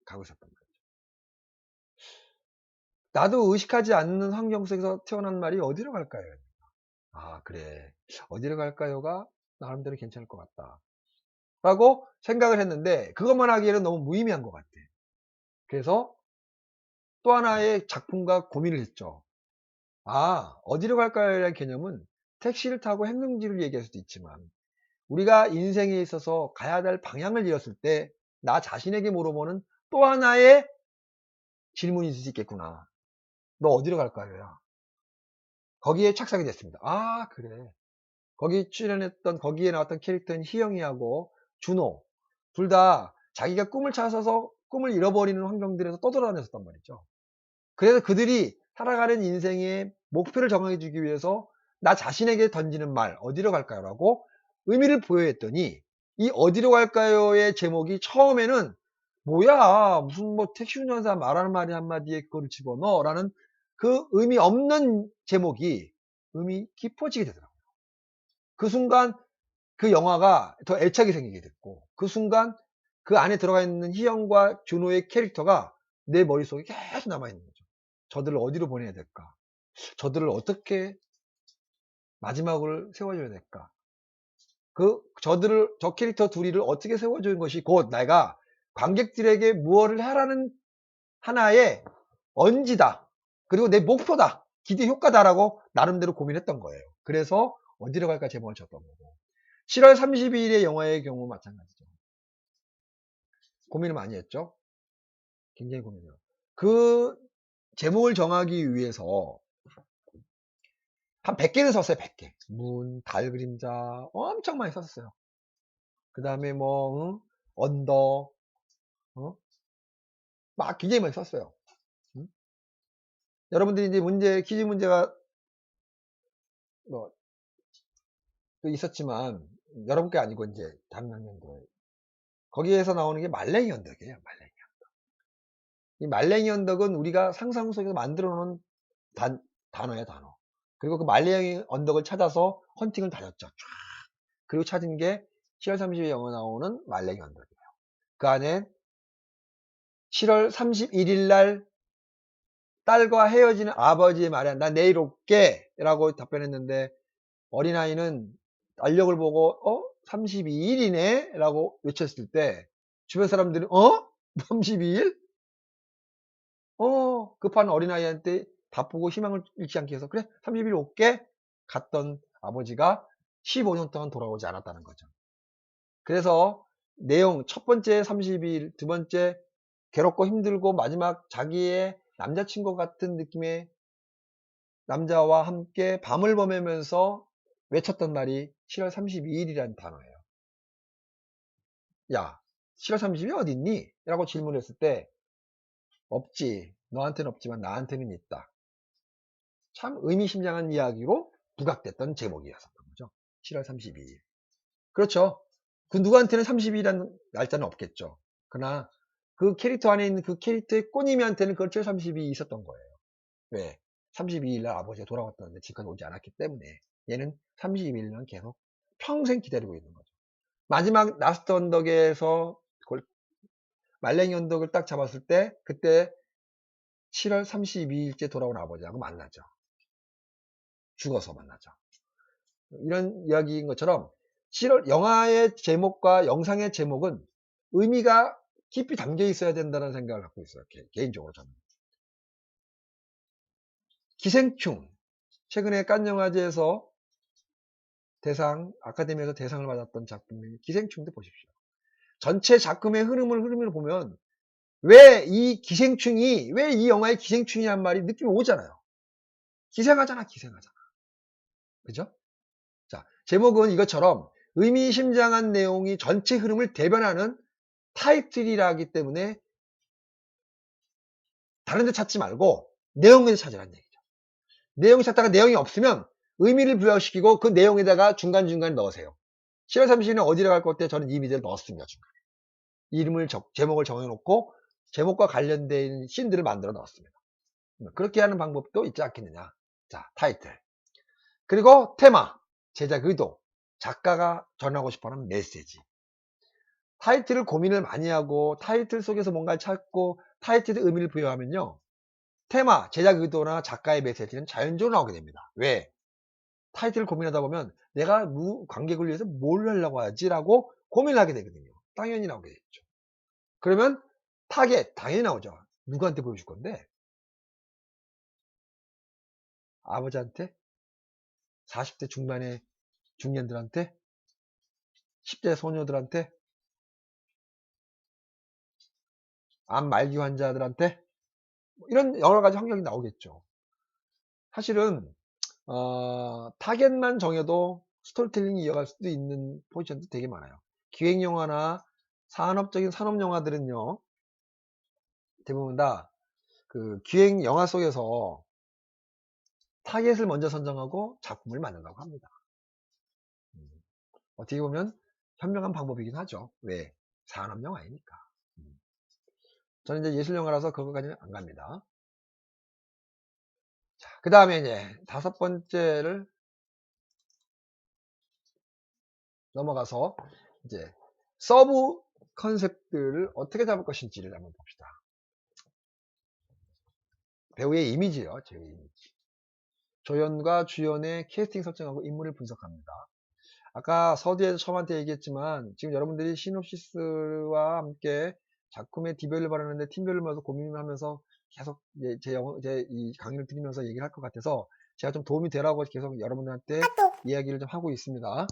가고 있었던 거예요. 나도 의식하지 않는 환경 속에서 태어난 말이 어디로 갈까요? 아, 그래. 어디로 갈까요가 나름대로 괜찮을 것 같다. 라고 생각을 했는데 그것만 하기에는 너무 무의미한 것 같아. 그래서 또 하나의 작품과 고민을 했죠. 아, 어디로 갈까요라는 개념은 택시를 타고 행동지를 얘기할 수도 있지만 우리가 인생에 있어서 가야 될 방향을 잃었을 때 나 자신에게 물어보는 또 하나의 질문이 있을 수 있겠구나. 너 어디로 갈까요야? 거기에 착상이 됐습니다. 아, 그래. 거기 출연했던 거기에 나왔던 캐릭터인 희영이하고 준호 둘 다 자기가 꿈을 찾아서 꿈을 잃어버리는 환경들에서 떠돌아다녔었단 말이죠. 그래서 그들이 살아가는 인생의 목표를 정해주기 위해서 나 자신에게 던지는 말 어디로 갈까요? 라고 의미를 부여했더니 이 어디로 갈까요의 제목이 처음에는 뭐야 무슨 뭐 택시 운전사 말하는 말이 한마디에 그걸 집어넣어 라는 그 의미 없는 제목이 의미 깊어지게 되더라고요. 그 순간 그 영화가 더 애착이 생기게 됐고 그 순간 그 안에 들어가 있는 희영과 준호의 캐릭터가 내 머릿속에 계속 남아있는 거죠. 저들을 어디로 보내야 될까? 저들을 어떻게 마지막을 세워줘야 될까? 저 캐릭터 둘이를 어떻게 세워주는 것이 곧 내가 관객들에게 무엇을 하라는 하나의 언지다. 그리고 내 목표다. 기대 효과다라고 나름대로 고민했던 거예요. 그래서 어디로 갈까 제목을 쳤던 거고. 7월 30일의 영화의 경우 마찬가지죠. 고민을 많이 했죠. 굉장히 고민해요. 그 제목을 정하기 위해서 한 100개는 썼어요. 100개. 문, 달 그림자 엄청 많이 썼어요. 그 다음에 뭐 언더 막 굉장히 많이 썼어요. 여러분들이 이제 퀴즈 문제가 뭐 있었지만 여러분께 아니고 이제 다른 학년들 거기에서 나오는 게 말랭이 언덕이에요. 말랭이. 이 말랭이 언덕은 우리가 상상 속에서 만들어 놓은 단어야 단어. 그리고 그 말랭이 언덕을 찾아서 헌팅을 다녔죠. 쫙. 그리고 찾은 게 7월 30일 영화 나오는 말랭이 언덕이에요. 그 안에 7월 31일 날 딸과 헤어지는 아버지의 말에 나 내일 올게 라고 답변했는데 어린아이는 달력을 보고 32일이네 라고 외쳤을 때 주변 사람들은 32일? 급한 어린아이한테 바쁘고 희망을 잃지 않기 위해서 그래 30일 올게 갔던 아버지가 15년 동안 돌아오지 않았다는 거죠. 그래서 내용 첫 번째 30일 두 번째 괴롭고 힘들고 마지막 자기의 남자친구 같은 느낌의 남자와 함께 밤을 보내면서 외쳤던 말이 7월 32일이라는 단어예요. 야 7월 30일 어딨니? 라고 질문을 했을 때 없지. 너한테는 없지만 나한테는 있다. 참 의미심장한 이야기로 부각됐던 제목이었던 거죠. 7월 32일. 그렇죠. 그 누구한테는 30일이라는 날짜는 없겠죠. 그러나 그 캐릭터 안에 있는 그 캐릭터의 꼬니미한테는 그 7월 30일이 있었던 거예요. 왜? 32일 날 아버지가 돌아왔다는데 지금까지 오지 않았기 때문에 얘는 32일만 계속 평생 기다리고 있는 거죠. 마지막 라스트 언덕에서 말랭이 언덕을 딱 잡았을 때 그때 7월 32일째 돌아온 아버지하고 만나죠. 죽어서 만나죠. 이런 이야기인 것처럼 7월 영화의 제목과 영상의 제목은 의미가 깊이 담겨 있어야 된다는 생각을 갖고 있어요. 개인적으로 저는. 기생충. 최근에 칸 영화제에서 아카데미에서 대상을 받았던 작품인 기생충도 보십시오. 전체 작품의 흐름을 보면 왜 이 영화의 기생충이란 말이 느낌이 오잖아요. 기생하잖아. 그죠? 자, 제목은 이것처럼 의미심장한 내용이 전체 흐름을 대변하는 타이틀이라기 때문에 다른 데 찾지 말고 내용에서 찾으라는 얘기죠. 내용 찾다가 내용이 없으면 의미를 부여시키고 그 내용에다가 중간중간 넣으세요. 7월 30일은 어디로 갈 것 같아? 저는 이 미드를 넣었습니다. 중간에. 제목을 정해놓고 제목과 관련된 씬들을 만들어 넣었습니다. 그렇게 하는 방법도 있지 않겠느냐. 자, 타이틀. 그리고 테마, 제작 의도, 작가가 전하고 싶어하는 메시지. 타이틀을 고민을 많이 하고 타이틀 속에서 뭔가를 찾고 타이틀의 의미를 부여하면요. 테마, 제작 의도나 작가의 메시지는 자연적으로 나오게 됩니다. 왜? 타이틀을 고민하다 보면 내가 관객을 위해서 뭘 하려고 하지라고 고민을 하게 되거든요. 당연히 나오게 되죠. 그러면 타겟 당연히 나오죠. 누구한테 보여줄 건데? 아버지한테? 40대 중반의 중년들한테? 10대 소녀들한테? 암 말기 환자들한테? 이런 여러 가지 환경이 나오겠죠. 사실은 타겟만 정해도 스토리텔링이 이어갈 수도 있는 포지션도 되게 많아요. 기획영화나 산업적인 산업영화들은요, 대부분 다 그 기획영화 속에서 타겟을 먼저 선정하고 작품을 만든다고 합니다. 어떻게 보면 현명한 방법이긴 하죠. 왜? 산업 영화이니까. 저는 이제 예술 영화라서 그거까지는 안 갑니다. 자, 그 다음에 이제 5번째를 넘어가서 이제 서브 컨셉들을 어떻게 잡을 것인지를 한번 봅시다. 배우의 이미지요. 제 이미지. 조연과 주연의 캐스팅 설정하고 인물을 분석합니다. 아까 서두에서 처음한테 얘기했지만 지금 여러분들이 시놉시스와 함께 작품의 디벨을 바르는데 팀별로 모여서 고민을 하면서 계속 제 이 강의를 들으면서 얘기를 할 것 같아서 제가 좀 도움이 되라고 계속 여러분들한테 이야기를 좀 하고 있습니다.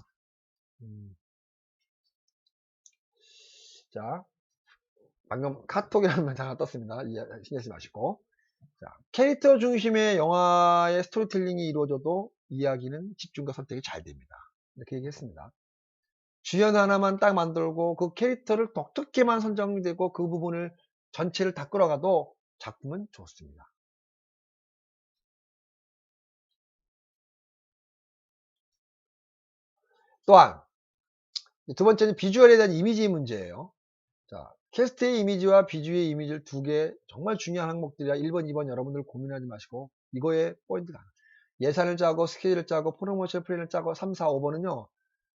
자, 방금 카톡이라는 말 잠깐 떴습니다. 신경 쓰지 마시고. 자, 캐릭터 중심의 영화의 스토리텔링이 이루어져도 이야기는 집중과 선택이 잘 됩니다. 이렇게 얘기했습니다. 주연 하나만 딱 만들고 그 캐릭터를 독특히만 선정되고 그 부분을 전체를 다 끌어가도 작품은 좋습니다. 또한 두 번째는 비주얼에 대한 이미지 문제예요. 자, 캐스트의 이미지와 비주의 이미지를 두 개 정말 중요한 항목들이라 1번, 2번 여러분들 고민하지 마시고 이거에 포인트가 예산을 짜고 스케일을 짜고 프로모션 플랜을 짜고 3, 4, 5번은요.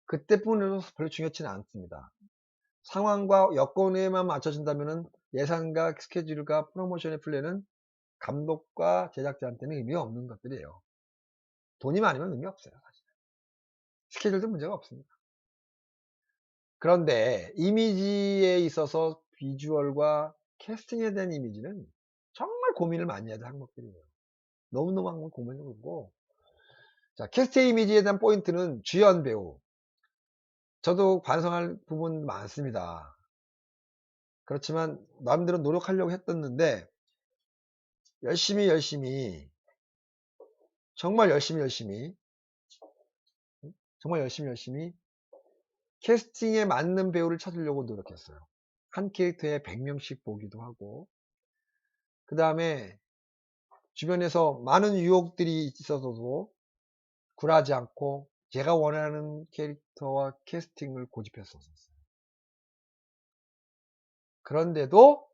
그때뿐으로 별로 중요치는 않습니다. 상황과 여건에만 맞춰진다면 예산과 스케줄과 프로모션의 플랜은 감독과 제작자한테는 의미가 없는 것들이에요. 돈이 많으면 의미 없어요. 사실. 스케줄도 문제가 없습니다. 그런데 이미지에 있어서 비주얼과 캐스팅에 대한 이미지는 정말 고민을 많이 해야 될 항목들이에요. 너무너무 고민을 하고 자, 캐스팅 이미지에 대한 포인트는 주연 배우. 저도 반성할 부분 많습니다. 그렇지만 나름대로 노력하려고 했었는데 열심히 정말 열심히 캐스팅에 맞는 배우를 찾으려고 노력했어요. 한 캐릭터에 100명씩 보기도 하고 그 다음에 주변에서 많은 유혹들이 있어서도 굴하지 않고 제가 원하는 캐릭터와 캐스팅을 고집했었어요. 그런데도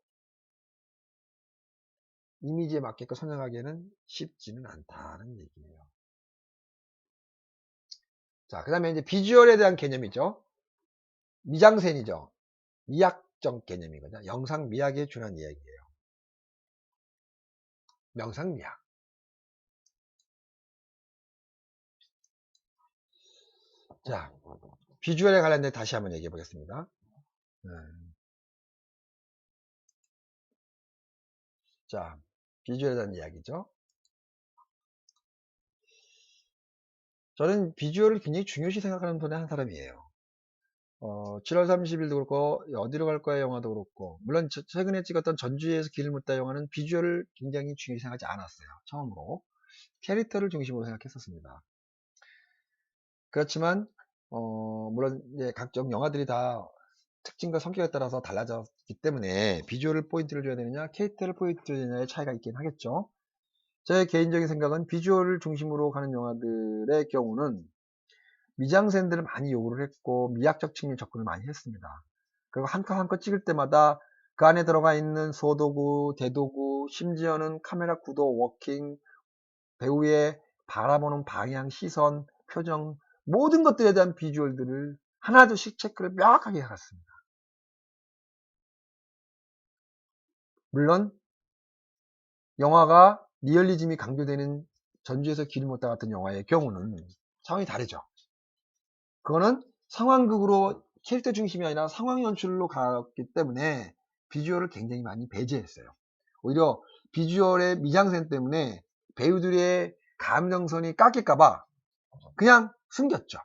이미지에 맞게끔 선정하기에는 쉽지는 않다는 얘기예요. 자, 그 다음에 이제 비주얼에 대한 개념이죠. 미장센이죠. 미학적 개념이거든요. 영상 미학에 준한 이야기예요. 명상미학. 자, 비주얼에 관련된 다시 한번 얘기해 보겠습니다. 자, 비주얼에 대한 이야기죠. 저는 비주얼을 굉장히 중요시 생각하는 분의 한 사람이에요. 7월 30일도 그렇고 어디로 갈 거야 영화도 그렇고 물론 최근에 찍었던 전주에서 길을 묻다 영화는 비주얼을 굉장히 중요시 생각하지 않았어요. 처음으로 캐릭터를 중심으로 생각했었습니다. 그렇지만 물론 이제 각종 영화들이 다 특징과 성격에 따라서 달라졌기 때문에 비주얼을 포인트를 줘야 되느냐 캐릭터를 포인트를 줘야 되느냐의 차이가 있긴 하겠죠. 제 개인적인 생각은 비주얼을 중심으로 가는 영화들의 경우는 미장센들을 많이 요구를 했고 미학적 측면 접근을 많이 했습니다. 그리고 한 컷 한 컷 찍을 때마다 그 안에 들어가 있는 소도구, 대도구, 심지어는 카메라 구도, 워킹, 배우의 바라보는 방향, 시선, 표정 모든 것들에 대한 비주얼들을 하나둘씩 체크를 명확하게 해갔습니다. 물론 영화가 리얼리즘이 강조되는 전주에서 길을 묻다 같은 영화의 경우는 상황이 다르죠. 그거는 상황극으로 캐릭터 중심이 아니라 상황 연출로 갔기 때문에 비주얼을 굉장히 많이 배제했어요. 오히려 비주얼의 미장센 때문에 배우들의 감정선이 깎일까봐 그냥 숨겼죠.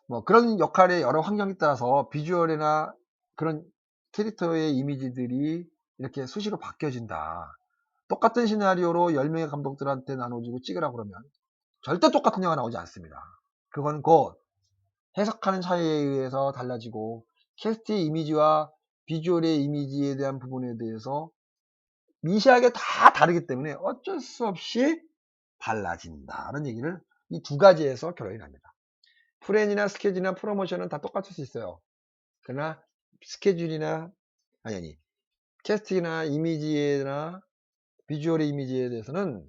뭐 그런 역할의 여러 환경에 따라서 비주얼이나 그런 캐릭터의 이미지들이 이렇게 수시로 바뀌어진다. 똑같은 시나리오로 10명의 감독들한테 나눠주고 찍으라고 그러면 절대 똑같은 영화 나오지 않습니다. 그건 곧 해석하는 차이에 의해서 달라지고 캐스트의 이미지와 비주얼의 이미지에 대한 부분에 대해서 미세하게 다 다르기 때문에 어쩔 수 없이 달라진다는 얘기를 이 두 가지에서 결론이 납니다. 프렌이나 스케줄이나 프로모션은 다 똑같을 수 있어요. 그러나 스케줄이나 아니 캐스팅이나 이미지나 비주얼의 이미지에 대해서는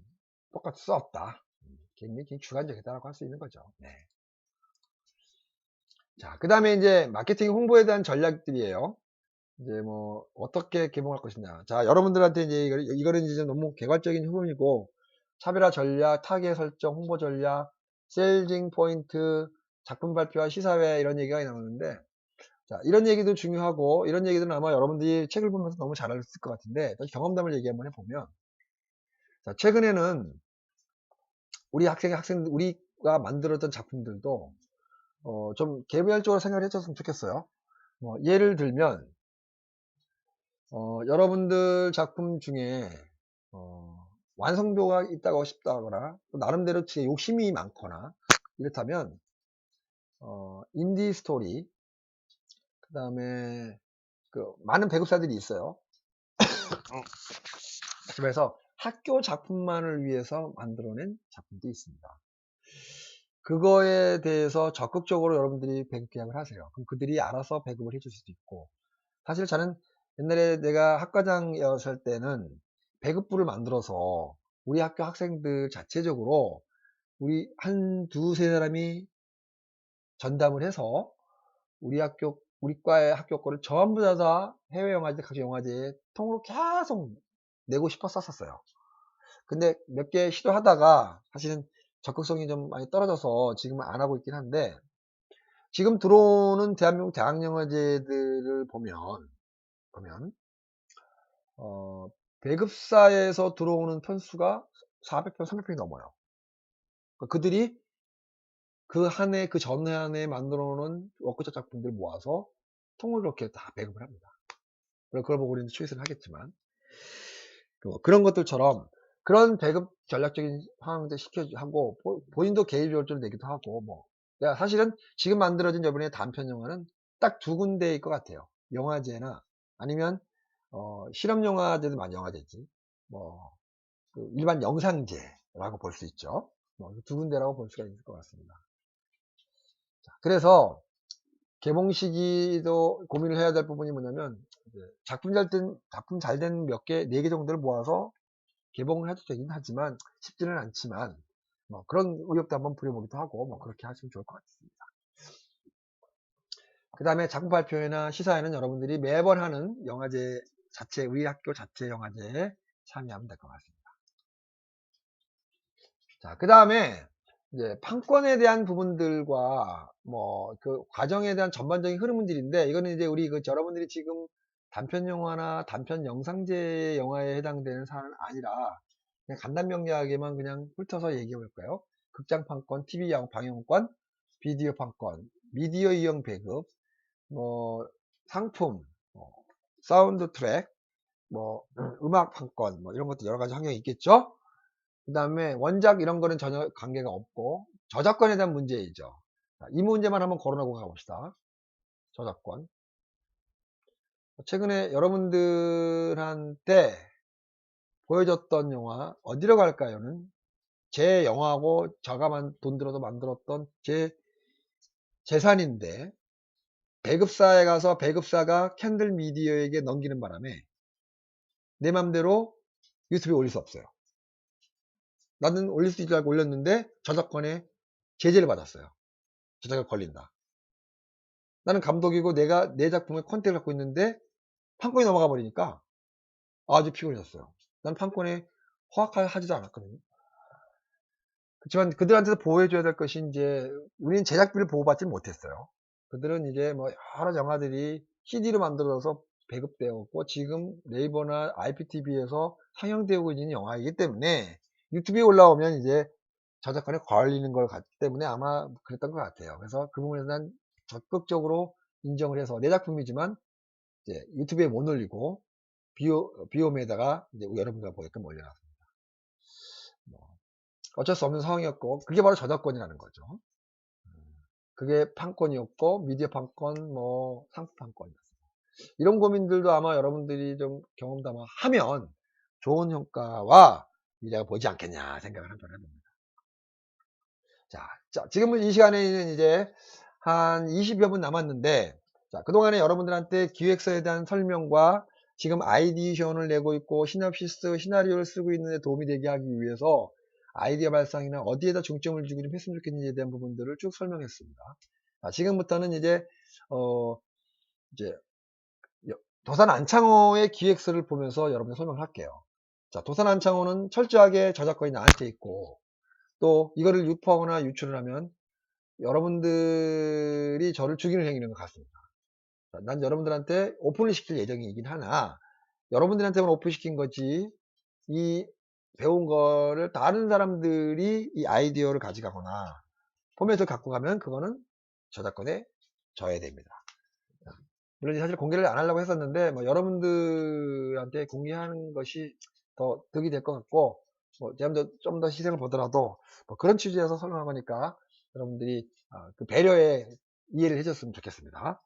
똑같을 수 없다. 굉장히 주관적이다라고 할 수 있는 거죠. 네. 자, 그 다음에 이제 마케팅 홍보에 대한 전략들이에요. 이제 뭐 어떻게 개봉할 것이냐. 자, 여러분들한테 이제 이거는 이제 너무 개괄적인 부분이고 차별화 전략, 타겟 설정, 홍보 전략, 세일징 포인트, 작품 발표와 시사회 이런 얘기가 나오는데 자, 이런 얘기도 중요하고 이런 얘기들은 아마 여러분들이 책을 보면서 너무 잘 알았을 것 같은데 경험담을 얘기 한번 해보면 자, 최근에는 우리 우리가 만들었던 작품들도 좀 개별적으로 생각을 해줬으면 좋겠어요. 예를 들면 여러분들 작품 중에 완성도가 있다고 싶다거나 또 나름대로 제 욕심이 많거나 이렇다면 인디 스토리 그 다음에 그 많은 배급사들이 있어요. 그래서 학교 작품만을 위해서 만들어낸 작품도 있습니다. 그거에 대해서 적극적으로 여러분들이 배급 계약을 하세요. 그럼 그들이 알아서 배급을 해줄 수도 있고 사실 저는 옛날에 내가 학과장이었을 때는 배급부를 만들어서 우리 학교 학생들 자체적으로 우리 한 두세 사람이 전담을 해서 우리 과의 학교 거를 전부 다 해외 영화제, 각 영화제에 통으로 계속 내고 싶었었어요. 근데 몇 개 시도하다가 사실은 적극성이 좀 많이 떨어져서 지금은 안 하고 있긴 한데 지금 들어오는 대한민국 대학영화제들을 보면 배급사에서 들어오는 편수가 400편, 300편이 넘어요. 그들이 그 한 해, 그 전 한 해 만들어 놓은 워크숍 작품들 모아서 통으로 이렇게 다 배급을 합니다. 그걸 보고 우리는 추이를 하겠지만 그런 것들처럼 그런 배급 전략적인 상황들 시켜하고 본인도 개입요소를 내기도 하고 사실은 지금 만들어진 이번에 단편 영화는 딱 두 군데일 것 같아요. 영화제나 아니면 실험 영화제도 많이 영화제지 그 일반 영상제라고 볼 수 있죠. 두 군데라고 볼 수가 있을 것 같습니다. 자, 그래서 개봉 시기도 고민을 해야 될 부분이 뭐냐면 작품 잘 된 몇 개, 4개 정도를 모아서 개봉을 해도 되긴 하지만 쉽지는 않지만 그런 의욕도 한번 부려보기도 하고 그렇게 하시면 좋을 것 같습니다. 그 다음에 작품 발표회나 시사회는 여러분들이 매번 하는 영화제 자체, 우리 학교 자체 영화제에 참여하면 될 것 같습니다. 자, 그 다음에 이제 판권에 대한 부분들과 그 과정에 대한 전반적인 흐름들인데 이거는 이제 우리 여러분들이 지금 단편 영화나 단편 영상제 영화에 해당되는 사안은 아니라 그냥 간단명료하게만 그냥 훑어서 얘기해 볼까요? 극장 판권, TV 방영권, 비디오 판권, 미디어 이용 배급, 상품, 사운드 트랙, 음악 판권, 이런 것도 여러 가지 환경이 있겠죠? 그 다음에 원작 이런 거는 전혀 관계가 없고 저작권에 대한 문제이죠. 이 문제만 한번 거론하고 가봅시다. 저작권. 최근에 여러분들한테 보여줬던 영화 어디로 갈까요는 제 영화고 제가 돈 들어서 만들었던 제 재산인데 배급사에 가서 배급사가 캔들 미디어에게 넘기는 바람에 내 맘대로 유튜브에 올릴 수 없어요. 나는 올릴 수 있을 줄 알고 올렸는데 저작권에 제재를 받았어요. 저작권 걸린다. 나는 감독이고 내가 내 작품의 컨텐츠를 갖고 있는데 판권이 넘어가 버리니까 아주 피곤해졌어요. 난 판권에 허락하지도 않았거든요. 그렇지만 그들한테서 보호해줘야 될 것이 이제 우리는 제작비를 보호받지 못했어요. 그들은 이제 여러 영화들이 CD로 만들어서 배급되었고 지금 네이버나 IPTV에서 상영되고 있는 영화이기 때문에 유튜브에 올라오면 이제 저작권에 걸리는 걸 같기 때문에 아마 그랬던 것 같아요. 그래서 그 부분에 난 적극적으로 인정을 해서 내 작품이지만 이제 유튜브에 못 올리고 비옴에다가 이제 여러분과 보게끔 올려놨습니다. 어쩔 수 없는 상황이었고 그게 바로 저작권이라는 거죠. 그게 판권이었고 미디어 판권, 상품 판권이었습니다. 이런 고민들도 아마 여러분들이 좀 경험담아 하면 좋은 효과와 미래가 보이지 않겠냐 생각을 한번 해봅니다. 자, 지금은 이 시간에는 이제 한 20여 분 남았는데, 자, 그동안에 여러분들한테 기획서에 대한 설명과 지금 아이디션을 내고 있고 시놉시스 시나리오를 쓰고 있는 데 도움이 되게 하기 위해서 아이디어 발상이나 어디에다 중점을 주고 좀 했으면 좋겠는지에 대한 부분들을 쭉 설명했습니다. 자, 지금부터는 이제 도산 안창호의 기획서를 보면서 여러분들 설명을 할게요. 자, 도산 안창호는 철저하게 저작권이 나한테 있고, 또 이거를 유포하거나 유출을 하면 여러분들이 저를 죽이는 행위인 것 같습니다. 난 여러분들한테 오픈을 시킬 예정이긴 하나, 여러분들한테만 오픈시킨 거지, 이 배운 거를 다른 사람들이 이 아이디어를 가져가거나 포맷을 갖고 가면 그거는 저작권에 져야 됩니다. 물론 사실 공개를 안 하려고 했었는데, 뭐 여러분들한테 공개하는 것이 더 득이 될 것 같고, 뭐 좀 더 희생을 보더라도 뭐 그런 취지에서 설명한 거니까 여러분들이 그 배려에 이해를 해줬으면 좋겠습니다.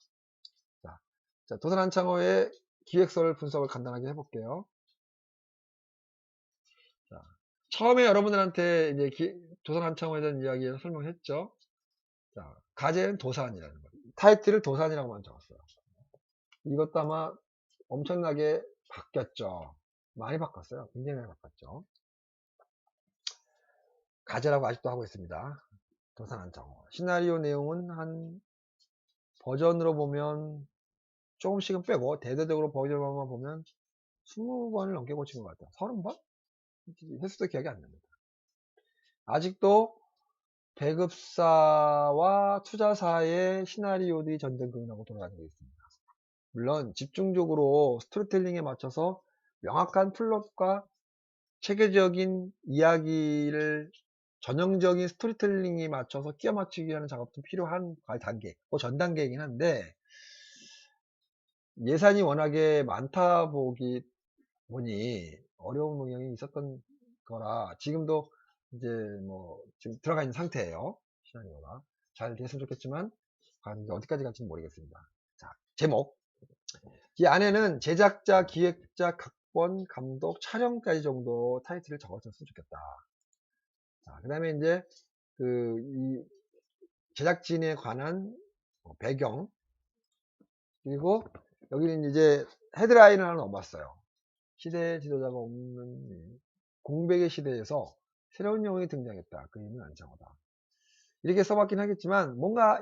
자, 도산 안창호의 기획설 분석을 간단하게 해볼게요. 자, 처음에 여러분들한테 이제 도산 안창호에 대한 이야기를 설명했죠. 자, 가제는 도산이라는 거예요. 타이틀을 도산이라고만 적었어요. 이것도 아마 엄청나게 바뀌었죠. 많이 바꿨어요. 굉장히 많이 바꿨죠. 가제라고 아직도 하고 있습니다. 도산 안창호. 시나리오 내용은 한 버전으로 보면 조금씩은 빼고 대대적으로 버전만 보면 20번을 넘게 고친 것 같아요. 30번? 횟수도 기억이 안 납니다. 아직도 배급사와 투자사의 시나리오들이 전전긍긍하고 돌아가는 게 있습니다. 물론 집중적으로 스토리텔링에 맞춰서 명확한 플롯과 체계적인 이야기를 전형적인 스토리텔링에 맞춰서 끼워 맞추기 하는 작업도 필요한 단계, 전 단계이긴 한데, 예산이 워낙에 많다 보니 어려운 영향이 있었던 거라 지금도 이제 뭐 지금 들어가 있는 상태예요. 시나리오가 잘 됐으면 좋겠지만 과연 어디까지 갈지는 모르겠습니다. 자, 제목. 이 안에는 제작자, 기획자, 각본, 감독, 촬영까지 정도 타이틀을 적었으면 좋겠다. 자, 그 다음에 이제 이 제작진에 관한 배경, 그리고 여기는 이제 헤드라인을 하나 넣어봤어요. 시대 지도자가 없는 공백의 시대에서 새로운 영웅이 등장했다. 그 이름은 안창호다. 이렇게 써봤긴 하겠지만 뭔가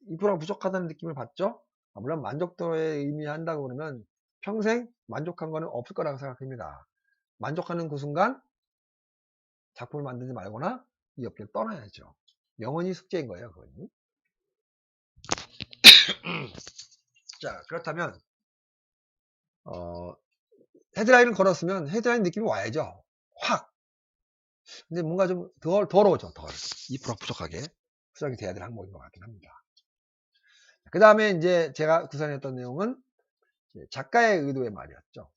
2%가 부족하다는 느낌을 받죠. 물론 만족도에 의미한다고 그러면 평생 만족한 거는 없을 거라고 생각합니다. 만족하는 그 순간 작품을 만들지 말거나 이 업계를 떠나야죠. 영원히 숙제인 거예요, 그건. 자, 그렇다면 헤드라인을 걸었으면 헤드라인 느낌이 와야죠. 확. 근데 뭔가 좀 더러워져. 2% 부족하게 수정이 돼야 될 항목인 것 같긴 합니다. 그 다음에 이제 제가 구상했던 내용은 작가의 의도의 말이었죠.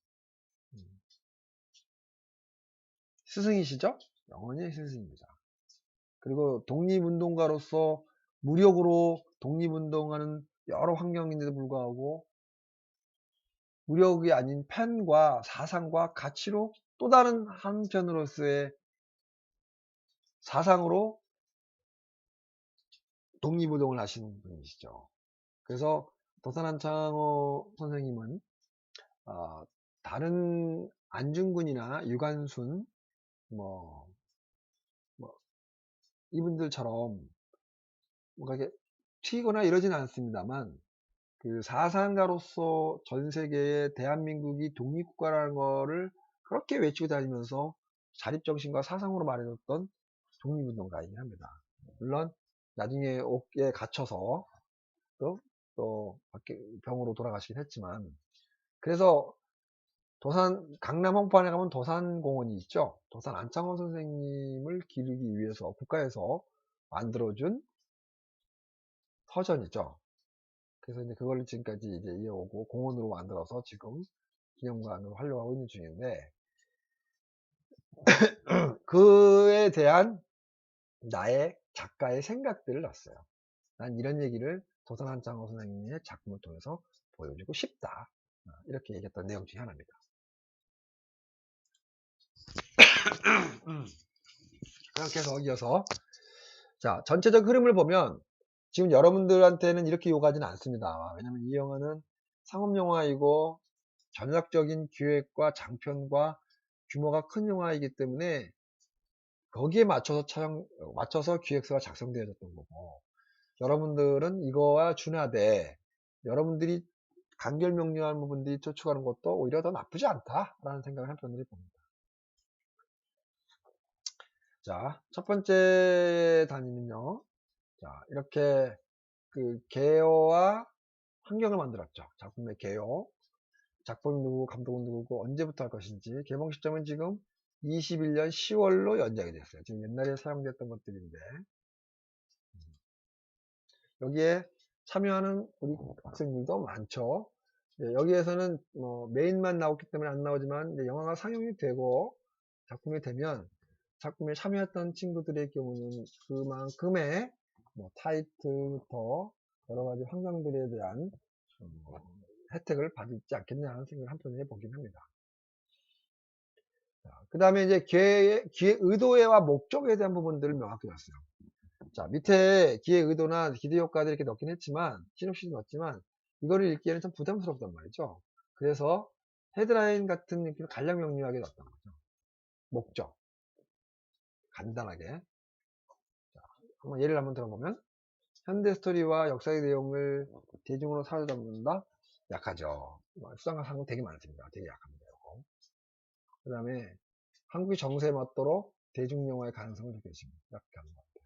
스승이시죠? 영원히 스승입니다. 그리고 독립운동가로서 무력으로 독립운동하는 여러 환경인데도 불구하고 무력이 아닌 펜과 사상과 가치로 또 다른 한편으로서의 사상으로 독립운동을 하신 분이시죠. 그래서 도산 안창호 선생님은 다른 안중근이나 유관순 뭐 이분들처럼 뭔가 이렇게 튀거나 이러진 않습니다만 그 사상가로서 전 세계에 대한민국이 독립국가라는 거를 그렇게 외치고 다니면서 자립정신과 사상으로 말해줬던 독립운동가이긴 합니다. 물론 나중에 옥에 갇혀서 또 밖에 병으로 돌아가시긴 했지만, 그래서 강남 홍판에 가면 도산공원이 있죠. 도산 안창호 선생님을 기르기 위해서 국가에서 만들어준 터전이죠. 그래서 이제 그걸 지금까지 이제 이어오고 공원으로 만들어서 지금 기념관으로 활용하고 있는 중인데, 그에 대한 나의 작가의 생각들을 넣었어요. 난 이런 얘기를 도산 안창호 선생님의 작품을 통해서 보여주고 싶다. 이렇게 얘기했던 내용 중에 하나입니다. 그렇게 해서 이어서 자, 전체적 흐름을 보면 지금 여러분들한테는 이렇게 요구하지는 않습니다. 왜냐면 이 영화는 상업영화이고 전략적인 기획과 장편과 규모가 큰 영화이기 때문에 거기에 맞춰서 기획서가 작성되어졌던 거고, 여러분들은 이거와 준하되 여러분들이 간결명료한 부분들이 쫓아가는 것도 오히려 더 나쁘지 않다라는 생각을 한편으로 봅니다. 자, 첫 번째 단위는요. 자, 이렇게 그 개요와 환경을 만들었죠. 작품의 개요. 작품이 누구고 감독은 누구고 언제부터 할 것인지. 개봉 시점은 지금 21년 10월로 연장이 됐어요. 지금 옛날에 사용됐던 것들인데 여기에 참여하는 우리 학생들도 많죠. 여기에서는 메인만 나왔기 때문에 안 나오지만 이제 영화가 상영이 되고 작품이 되면 작품에 참여했던 친구들의 경우는 그만큼의 타이틀부터 여러 가지 환경들에 대한 혜택을 받지 않겠냐 하는 생각을 한편에 해보긴 합니다. 그 다음에 이제 기획 의도와 목적에 대한 부분들을 명확히 놨어요. 자, 밑에 기획 의도나 기대 효과들 이렇게 넣긴 했지만, 시놉시스 넣었지만, 이거를 읽기에는 좀 부담스럽단 말이죠. 그래서 헤드라인 같은 느낌을 간략 명료하게 넣었던 거죠. 목적. 간단하게. 자, 한번 예를 한번 들어보면, 현대 스토리와 역사의 내용을 대중으로 사로잡는다? 약하죠. 수상과 상은 되게 많습니다. 되게 약합니다. 그 다음에 한국의 정세에 맞도록 대중영화의 가능성을 느껴집니다. 이렇게 하는 것 같아요.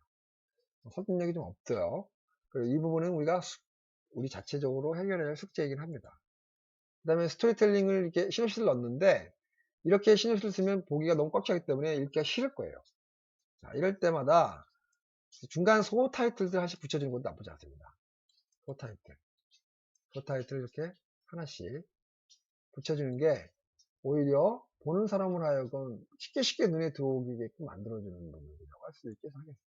설득력이 좀 없어요. 그리고 이 부분은 우리 자체적으로 해결해야 할 숙제이긴 합니다. 그 다음에 스토리텔링을 이렇게 시놉시스를 넣었는데 이렇게 시놉시스를 쓰면 보기가 너무 꽉 차기 때문에 읽기가 싫을 거예요. 자, 이럴 때마다 중간 소 타이틀들 하나씩 붙여주는 것도 나쁘지 않습니다. 소 타이틀 이렇게 하나씩 붙여주는 게 오히려 보는 사람을 하여금 쉽게 눈에 들어오게끔 만들어주는 부분이라고 할 수 있게 하겠습니다.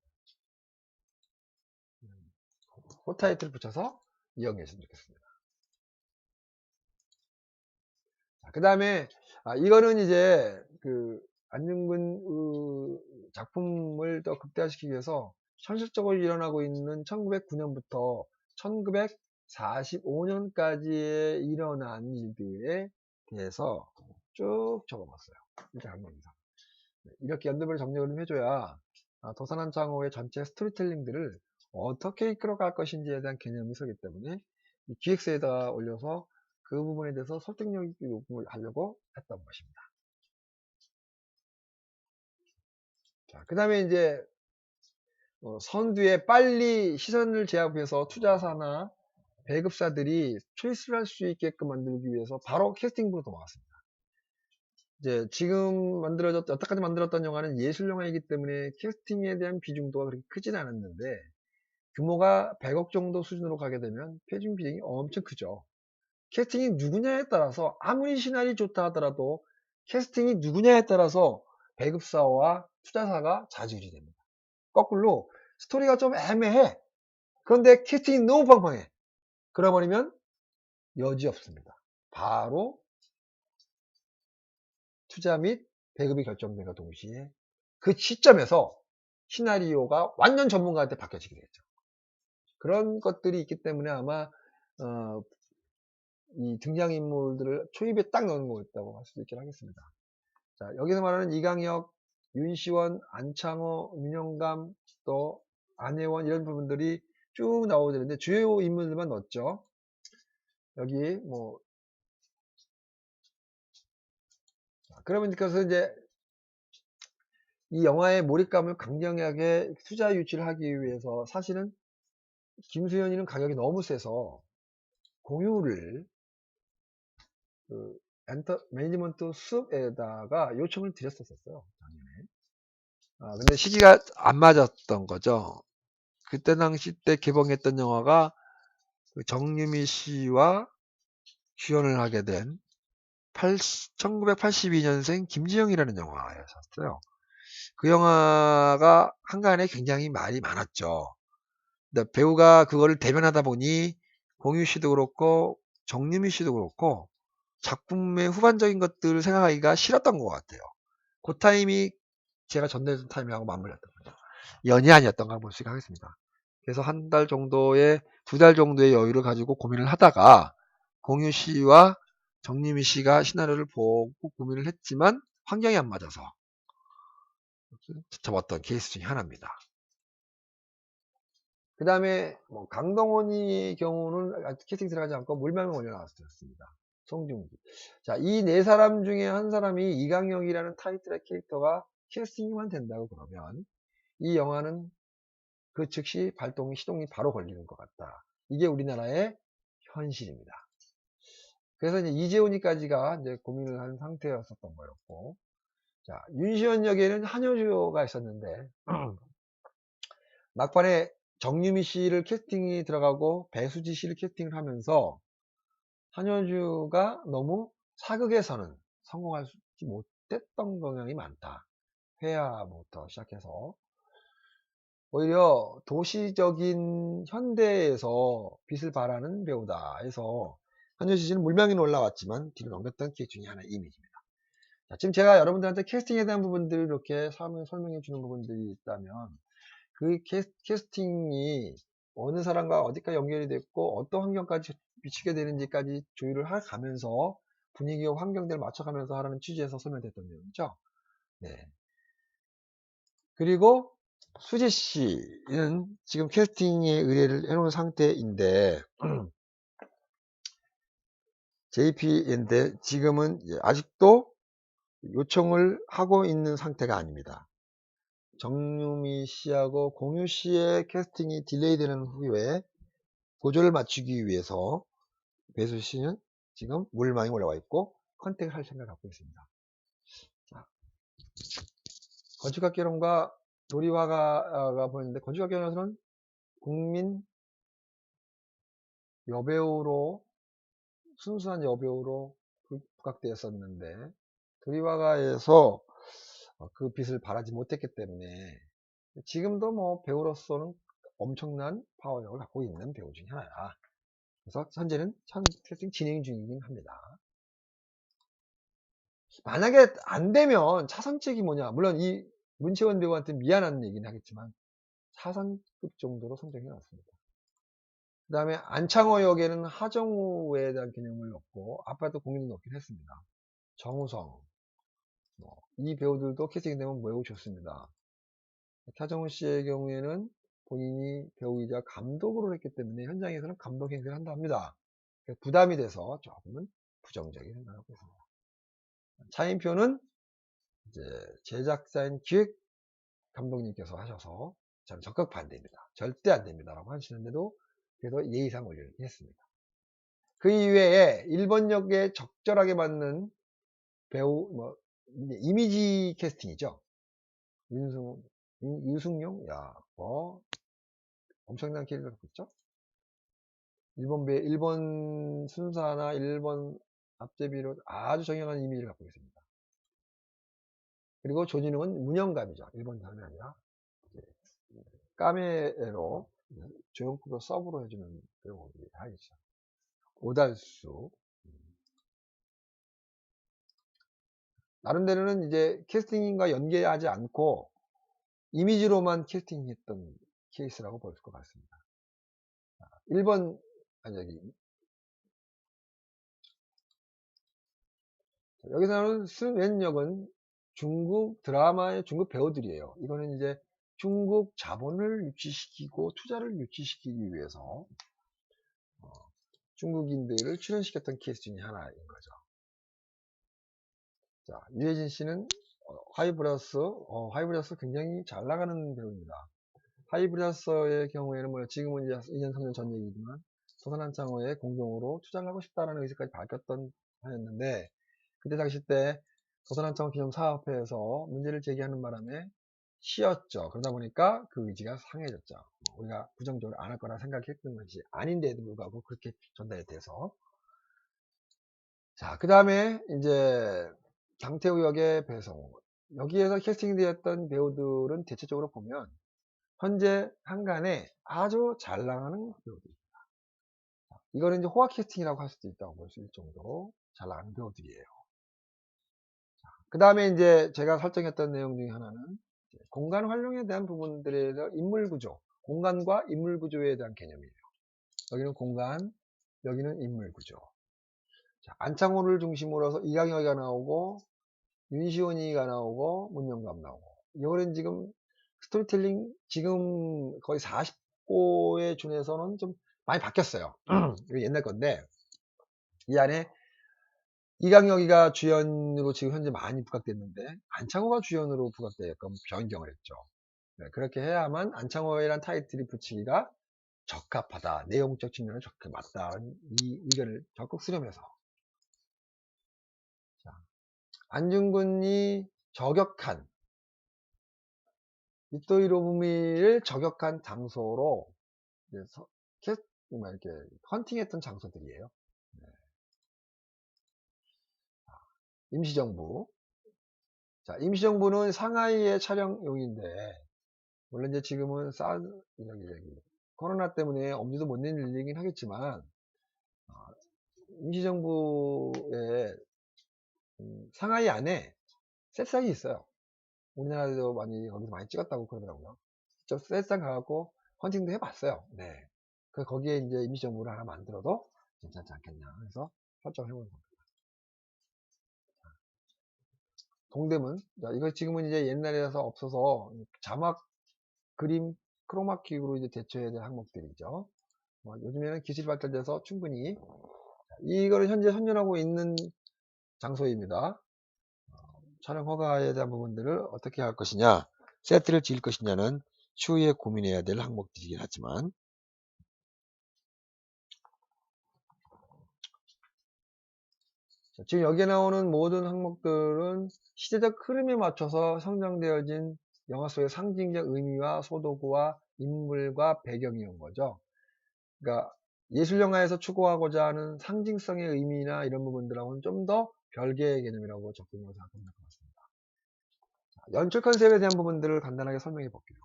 그 타이틀 붙여서 이용했으면 좋겠습니다. 그 다음에 이거는 이제 안중근 작품을 더 극대화시키기 위해서 현실적으로 일어나고 있는 1909년부터 1945년까지에 일어난 일들에 대해서 쭉 적어봤어요. 이렇게 한 겁니다. 이렇게 연도별 정리를 해줘야 도산한 창호의 전체 스토리텔링들을 어떻게 이끌어갈 것인지에 대한 개념이 서기 때문에 이 기획서에다가 올려서 그 부분에 대해서 설득력 있게 요구를 하려고 했던 것입니다. 자, 그 다음에 이제 선두에 빨리 시선을 제압해서 투자사나 배급사들이 초이스를 할 수 있게끔 만들기 위해서 바로 캐스팅부로 넘어갔습니다. 이제 지금 여태까지 만들었던 영화는 예술 영화이기 때문에 캐스팅에 대한 비중도 그렇게 크진 않았는데 규모가 100억 정도 수준으로 가게 되면 표준 비중이 엄청 크죠. 캐스팅이 누구냐에 따라서 아무리 시나리오 좋다 하더라도 캐스팅이 누구냐에 따라서 배급사와 투자사가 좌지우지 됩니다. 거꾸로 스토리가 좀 애매해. 그런데 캐스팅이 너무 빵빵해. 그래버리면 여지없습니다. 바로 투자 및 배급이 결정된과 동시에 그 시점에서 시나리오가 완전 전문가한테 바뀌어지게 되죠. 그런 것들이 있기 때문에 아마 이 등장인물들을 초입에 딱 넣는 거였다고 할 수 있긴 하겠습니다. 자, 여기서 말하는 이강혁, 윤시원, 안창호, 민영감, 또 안혜원 이런 부분들이 쭉 나오게 되는데 주요 인물들만 넣었죠. 여기 그러면 그래서 이제 이 영화의 몰입감을 강경하게 투자 유치를 하기 위해서 사실은 김수현이는 가격이 너무 세서 공유를 매니지먼트 숲에다가 요청을 드렸었어요. 작년에. 근데 시기가 안 맞았던 거죠. 그때 당시 때 개봉했던 영화가 정유미 씨와 주연을 하게 된 1982년생 김지영이라는 영화였었어요. 그 영화가 한간에 굉장히 말이 많았죠. 근데 배우가 그거를 대변하다 보니 공유 씨도 그렇고 정유미 씨도 그렇고 작품의 후반적인 것들을 생각하기가 싫었던 것 같아요. 그 타임이 제가 전달했던 타이밍하고 맞물렸던 거죠. 연이 아니었던가 볼 수 있겠습니다. 그래서 한 달 정도의, 2달 정도의 여유를 가지고 고민을 하다가 공유 씨와 정유미 씨가 시나리오를 보고 고민을 했지만 환경이 안 맞아서 접었던 케이스 중에 하나입니다. 그 다음에 뭐 강동원의 경우는 아직 캐스팅 들어가지 않고 물망에 올려놨었습니다. 송중기. 자, 이 네 사람 중에 한 사람이 이강혁이라는 타이틀의 캐릭터가 캐스팅만 된다고 그러면 이 영화는 그 즉시 시동이 바로 걸리는 것 같다. 이게 우리나라의 현실입니다. 그래서 이제 이재훈이까지가 이제 고민을 한 상태였었던 거였고, 자, 윤시원 역에는 한효주가 있었는데, 막판에 정유미 씨를 캐스팅이 들어가고 배수지 씨를 캐스팅을 하면서 한효주가 너무 사극에서는 성공하지 못했던 경향이 많다. 회화부터 시작해서 오히려 도시적인 현대에서 빛을 발하는 배우다 해서 한효주 씨는 물명에 올라왔지만 뒤로 넘겼던 기획 중에 하나의 이미지입니다. 자, 지금 제가 여러분들한테 캐스팅에 대한 부분들을 이렇게 설명해 주는 부분들이 있다면 그 캐스팅이 어느 사람과 어디까지 연결이 됐고 어떤 환경까지 비치게 되는지까지 조율을 가면서 분위기와 환경들을 맞춰가면서 하라는 취지에서 설명됐던 내용이죠. 네. 그리고 수지 씨는 지금 캐스팅에 의뢰를 해놓은 상태인데 JP인데 지금은 아직도 요청을 하고 있는 상태가 아닙니다. 정유미 씨하고 공유 씨의 캐스팅이 딜레이 되는 후에 고조를 맞추기 위해서 배수 씨는 지금 물망에 올라와 있고 컨택을 할 생각을 갖고 있습니다. 자, 건축학개론과 도리화가 보이는데 건축학개론에서는 국민 여배우로 순수한 여배우로 부각되었었는데 도리화가에서 그 빛을 발하지 못했기 때문에 지금도 뭐 배우로서는 엄청난 파워력을 갖고 있는 배우 중에 하나야. 그래서 현재는 캐스팅 진행 중이긴 합니다. 만약에 안 되면 차선책이 뭐냐. 물론 이 문채원 배우한테 미안한 얘기는 하겠지만 차선급 정도로 선정해 놨습니다. 그 다음에 안창호 역에는 하정우에 대한 개념을 넣고 아빠도 공연을 넣긴 했습니다. 정우성, 이 배우들도 캐스팅 되면 매우 좋습니다. 하정우 씨의 경우에는 본인이 배우이자 감독으로 했기 때문에 현장에서는 감독 행세를 한다 합니다. 부담이 돼서 조금은 부정적인 생각을 하고 있습니다. 차인표는 이제 제작사인 기획 감독님께서 하셔서 저는 적극 반대입니다. 절대 안 됩니다. 라고 하시는데도 그래도 예의상 올리긴 했습니다. 그 이외에 일본 역에 적절하게 맞는 배우, 이미지 캐스팅이죠. 유승용? 야, 엄청난 캐릭터를 갖고 있죠. 일본 순사나 일본 앞제비로 아주 정형한 이미지를 갖고 있습니다. 그리고 조진웅은 문영감이죠. 일본 사람이 아니라 까메로 조용쿠로 서브로 해주는 배우들이 다 있죠. 오달수. 나름대로는 이제 캐스팅과 연계하지 않고 이미지로만 캐스팅했던 케이스라고 볼 것 같습니다. 1번, 아니, 여기서는 수면역은 중국 드라마의 중국 배우들이에요. 이거는 이제 중국 자본을 유치시키고 투자를 유치시키기 위해서 중국인들을 출연시켰던 케이스 중에 하나인 거죠. 자, 유해진 씨는 하이브라스 굉장히 잘 나가는 배우입니다. 하이브라스의 경우에는 뭐 지금은 이제 2년 3년 전 얘기지만 조선한창호에 공동으로 투자를 하고 싶다라는 의지까지 밝혔던 하였는데 그때 당시 때 조선한창호 기념사업회에서 문제를 제기하는 바람에 쉬었죠. 그러다 보니까 그 의지가 상해졌죠. 우리가 부정적으로 안 할 거라 생각했던 것이 아닌데도 불구하고 그렇게 전달이 돼서 자, 그 다음에 이제 장태우 역의 배성우 여기에서 캐스팅되었던 배우들은 대체적으로 보면 현재 한간에 아주 잘 나가는 배우들입니다. 이거는 이제 호화 캐스팅이라고 할 수도 있다고 볼 수 있을 정도로 잘 나가는 배우들이에요. 그 다음에 이제 제가 설정했던 내용 중에 하나는 공간 활용에 대한 부분들에 대한 인물 구조, 공간과 인물 구조에 대한 개념이에요. 여기는 공간, 여기는 인물 구조. 자, 안창호를 중심으로 해서 이강혁이가 나오고, 윤시원이가 나오고, 문영감 나오고. 이거는 지금 스토리텔링 지금 거의 40호에 준해서는 좀 많이 바뀌었어요. 이거 옛날 건데, 이 안에 이강혁이가 주연으로 지금 현재 많이 부각됐는데, 안창호가 주연으로 부각되게끔 변경을 했죠. 네, 그렇게 해야만 안창호이란 타이틀이 붙이기가 적합하다. 내용적 측면은 맞다. 이 의견을 적극 수렴해서. 자, 안중근이 저격한, 이토 히로부미를 저격한 장소로, 이렇게 헌팅했던 장소들이에요. 네. 임시정부. 자, 임시정부는 상하이의 촬영용인데, 물론 이제 지금은 코로나 때문에 엄두도 못 내는 일이긴 하겠지만, 임시정부의 상하이 안에 셋상이 있어요. 우리나라에도 거기서 많이 찍었다고 그러더라고요. 직접 셋상 가갖고 헌팅도 해봤어요. 네. 거기에 이제 임시정부를 하나 만들어도 괜찮지 않겠냐 해서 설정을 해보는 겁니다. 동대문. 자, 이거 지금은 이제 옛날이라서 없어서 자막, 그림, 크로마키로 이제 대처해야 될 항목들이죠. 요즘에는 기술이 발달돼서 충분히 이거를 현재 선전하고 있는 장소입니다. 촬영 허가에 대한 부분들을 어떻게 할 것이냐, 세트를 지을 것이냐는 추후에 고민해야 될 항목들이긴 하지만, 지금 여기에 나오는 모든 항목들은 시대적 흐름에 맞춰서 성장되어진 영화 속의 상징적 의미와 소도구와 인물과 배경이온 거죠. 그러니까 예술영화에서 추구하고자 하는 상징성의 의미나 이런 부분들하고는 좀 더 별개의 개념이라고 접근하고 생각하면 될 것 같습니다. 연출 컨셉에 대한 부분들을 간단하게 설명해 볼게요.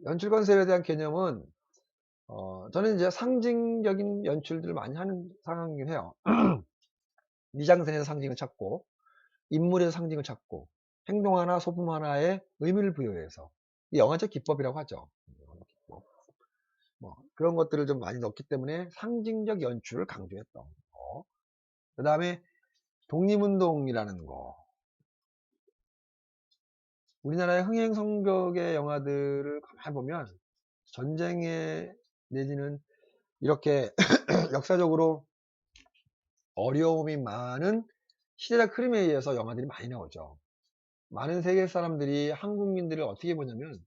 연출 컨셉에 대한 개념은 저는 이제 상징적인 연출들을 많이 하는 상황이긴 해요. 미장센에서 상징을 찾고, 인물에서 상징을 찾고, 행동 하나, 소품 하나에 의미를 부여해서, 이 영화적 기법이라고 하죠. 그런 것들을 좀 많이 넣기 때문에 상징적 연출을 강조했던 거. 그 다음에 독립운동이라는 거. 우리나라의 흥행성격의 영화들을 가만히 보면 전쟁에 내지는 이렇게 역사적으로 어려움이 많은 시대적 흐름에 의해서 영화들이 많이 나오죠. 많은 세계 사람들이 한국민들을 어떻게 보냐면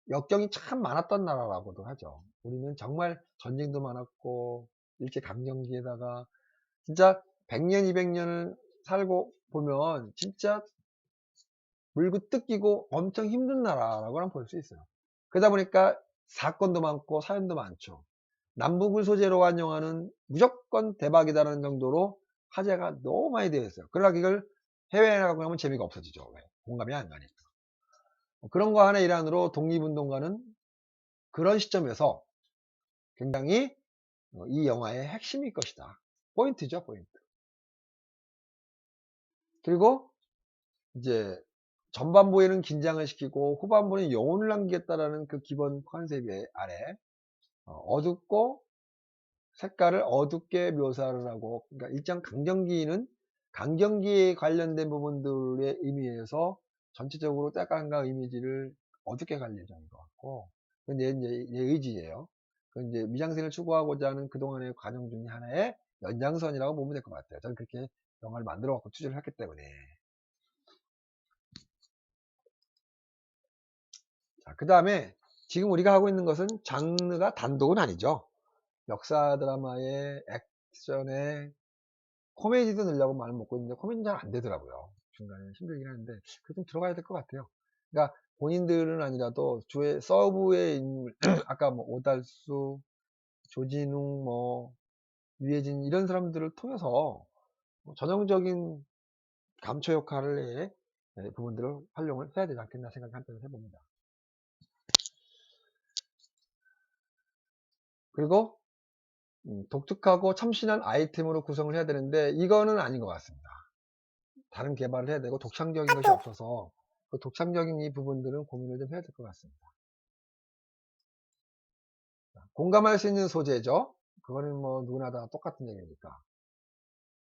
역경이 참 많았던 나라라고도 하죠. 우리는 정말 전쟁도 많았고 일제강점기에다가 진짜 100년, 200년을 살고 보면 진짜 물고 뜯기고 엄청 힘든 나라라고 볼 수 있어요. 그러다 보니까 사건도 많고 사연도 많죠. 남북을 소재로 한 영화는 무조건 대박이다라는 정도로 화제가 너무 많이 되어 있어요. 그러다 이걸 해외에 나가고 나면 재미가 없어지죠. 왜? 공감이 안 가니까. 그런 거 하나의 일환으로 독립운동가는 그런 시점에서 굉장히 이 영화의 핵심일 것이다. 포인트죠, 포인트. 그리고 이제 전반부에는 긴장을 시키고 후반부는 영혼을 남기겠다라는 그 기본 컨셉 아래 어둡고 색깔을 어둡게 묘사를 하고, 그러니까 일정 강경기에 관련된 부분들의 의미에서 전체적으로 약간과 이미지를 어둡게 갈 예정인 것 같고, 그건 내 의지예요. 그건 이제 미장센을 추구하고자 하는 그동안의 과정 중에 하나의 연장선이라고 보면 될 것 같아요. 저는 그렇게 영화를 만들어 갖고 취재를 했기 때문에. 자, 그 다음에 지금 우리가 하고 있는 것은 장르가 단독은 아니죠. 역사 드라마에 액션에 코미디도 넣으려고 마음을 먹고 있는데 코미디는 잘 안 되더라고요. 중간에 힘들긴 하는데 그게 좀 들어가야 될 것 같아요. 그러니까 본인들은 아니라도 주의 서브의 인물 아까 뭐 오달수, 조진웅, 뭐 유해진 이런 사람들을 통해서 전형적인 감초 역할을 해 부분들을 활용을 해야 되지 않겠나 생각을 한편 해봅니다. 그리고 독특하고 참신한 아이템으로 구성을 해야 되는데 이거는 아닌 것 같습니다. 다른 개발을 해야 되고 독창적인 것이 없어서 그 독창적인 이 부분들은 고민을 좀 해야 될 것 같습니다. 공감할 수 있는 소재죠. 그거는 뭐 누구나 다 똑같은 얘기니까.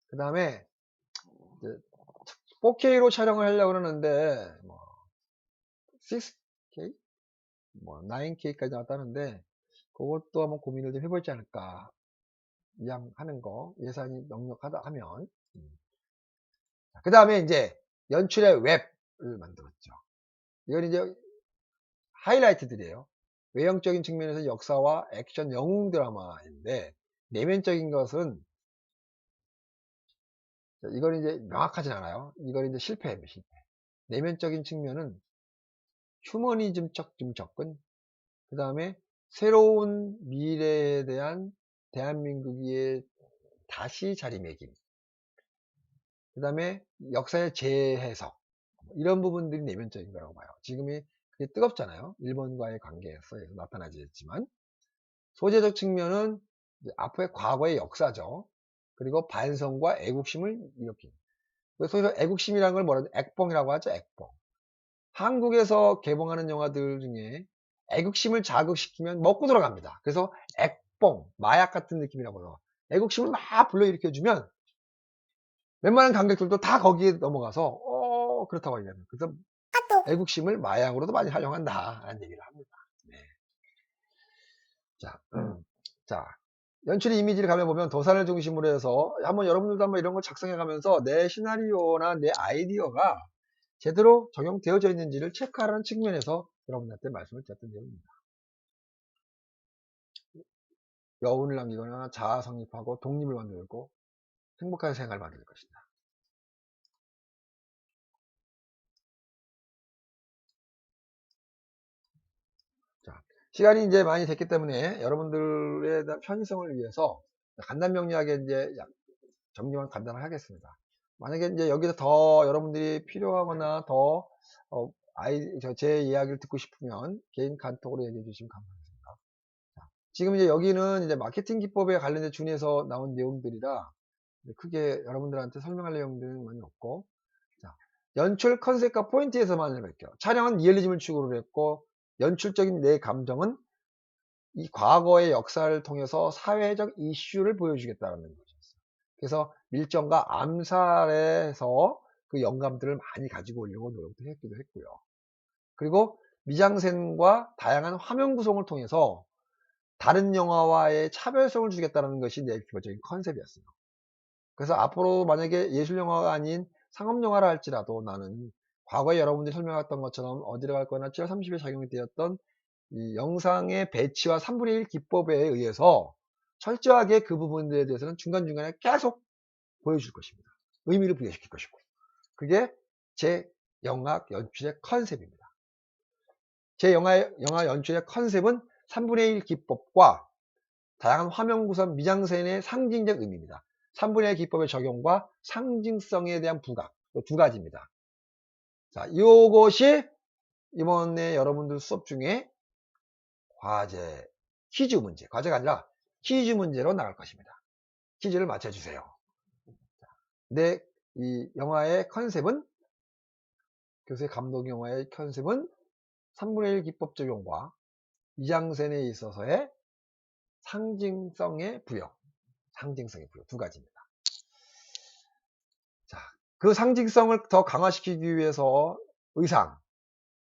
그 다음에 4K로 촬영을 하려고 그러는데 뭐 6K, 뭐 9K까지 나왔다는데 그것도 한번 고민을 좀 해보지 않을까. 이왕 하는 거 예산이 넉넉하다 하면. 그 다음에 이제 연출의 웹을 만들었죠. 이건 이제 하이라이트들이에요. 외형적인 측면에서 역사와 액션 영웅 드라마인데 내면적인 것은 이건 이제 명확하진 않아요. 이건 이제 실패예요, 실패. 내면적인 측면은 휴머니즘적 좀 접근, 그 다음에 새로운 미래에 대한 대한민국의 다시 자리매김, 그 다음에 역사의 재해석, 이런 부분들이 내면적인 거라고 봐요. 지금이 그게 뜨겁잖아요. 일본과의 관계에서 나타나지만, 소재적 측면은 앞의 과거의 역사죠. 그리고 반성과 애국심을 일으킨. 그래서 애국심이라는 걸 뭐라고 하죠? 액봉이라고 하죠. 액봉. 한국에서 개봉하는 영화들 중에 애국심을 자극시키면 먹고 들어갑니다. 그래서 액봉, 마약 같은 느낌이라고 해요. 애국심을 막 불러일으켜주면 웬만한 관객들도 다 거기에 넘어가서 그렇다고 얘기합니다. 그래서 애국심을 마약으로도 많이 활용한다 라는 얘기를 합니다. 네. 자, 연출의 이미지를 가면 보면 도산을 중심으로 해서 한번 여러분들도 한번 이런 걸 작성해 가면서 내 시나리오나 내 아이디어가 제대로 적용되어져 있는지를 체크하라는 측면에서 여러분들한테 말씀을 드렸던 내용입니다. 여운을 남기거나 자아 성립하고 독립을 만들고 행복한 생활을 만들 것이다. 자, 시간이 이제 많이 됐기 때문에 여러분들의 편의성을 위해서 간단 명료하게 이제 정리만 간단하게 하겠습니다. 만약에 이제 여기서 더 여러분들이 필요하거나 더 제 이야기를 듣고 싶으면 개인 카톡으로 얘기해 주시면 감사하겠습니다. 지금 이제 여기는 이제 마케팅 기법에 관련된 준에서 나온 내용들이라 크게 여러분들한테 설명할 내용들은 많이 없고, 자, 연출 컨셉과 포인트에서만 할게요. 촬영은 리얼리즘을 추구로 했고, 연출적인 내 감정은 이 과거의 역사를 통해서 사회적 이슈를 보여주겠다는 것이었어요. 그래서 밀정과 암살에서 그 영감들을 많이 가지고 오려고 노력도 했기도 했고요. 그리고 미장센과 다양한 화면 구성을 통해서 다른 영화와의 차별성을 주겠다는 것이 내 기본적인 컨셉이었어요. 그래서 앞으로 만약에 예술영화가 아닌 상업영화를 할지라도 나는 과거에 여러분들이 설명했던 것처럼 어디로 갈 거나 7월 30일 작용이 되었던 이 영상의 배치와 3분의 1 기법에 의해서 철저하게 그 부분들에 대해서는 중간중간에 계속 보여줄 것입니다. 의미를 부여시킬 것이고. 그게 제 영화 연출의 컨셉입니다. 제 영화 연출의 컨셉은 3분의 1 기법과 다양한 화면 구성 미장센의 상징적 의미입니다. 3분의 1 기법의 적용과 상징성에 대한 부각, 두 가지입니다. 자, 이것이 이번에 여러분들 수업 중에 과제, 퀴즈 문제, 과제가 아니라 퀴즈 문제로 나갈 것입니다. 퀴즈를 맞춰주세요. 내 이 영화의 컨셉은, 교수의 감독 영화의 컨셉은 3분의 1 기법 적용과 미장센에 있어서의 상징성의 부여 두 가지입니다. 자, 그 상징성을 더 강화시키기 위해서 의상,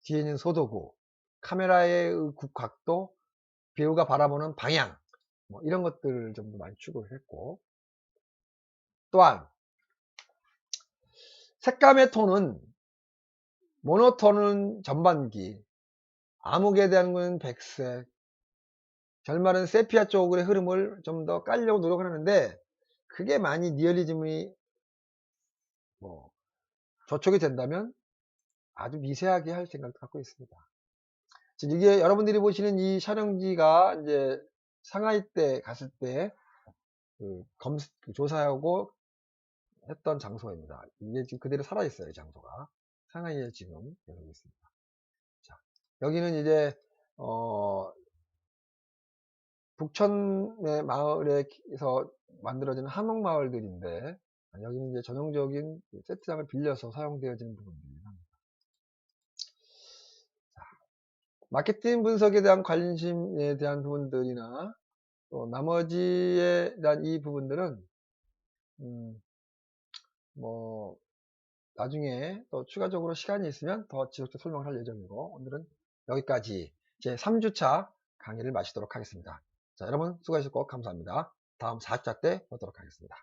뒤에 있는 소도구, 카메라의 각도, 배우가 바라보는 방향, 뭐 이런 것들을 좀 더 많이 추구를 했고, 또한 색감의 톤은 모노톤은 전반기, 암흑에 대한 건 백색, 결말은 세피아 쪽의 흐름을 좀 더 깔려고 노력을 하는데 그게 많이 리얼리즘이 뭐 저촉이 된다면 아주 미세하게 할 생각도 갖고 있습니다. 지금 이게 여러분들이 보시는 이 촬영지가 이제 상하이 때 갔을 때 조사하고 했던 장소입니다. 이게 지금 그대로 살아있어요, 이 장소가. 상하이에 지금 여기 있습니다. 자, 여기는 이제, 북촌의 마을에서 만들어지는 한옥마을들인데, 여기는 이제 전형적인 세트장을 빌려서 사용되어지는 부분들입니다. 마케팅 분석에 대한 관심에 대한 부분들이나 또 나머지에 대한 이 부분들은 음, 뭐 나중에 또 추가적으로 시간이 있으면 더 지속적으로 설명을 할 예정이고, 오늘은 여기까지 제 3주차 강의를 마치도록 하겠습니다. 자, 여러분 수고하셨고 감사합니다. 다음 4주차 때 보도록 하겠습니다.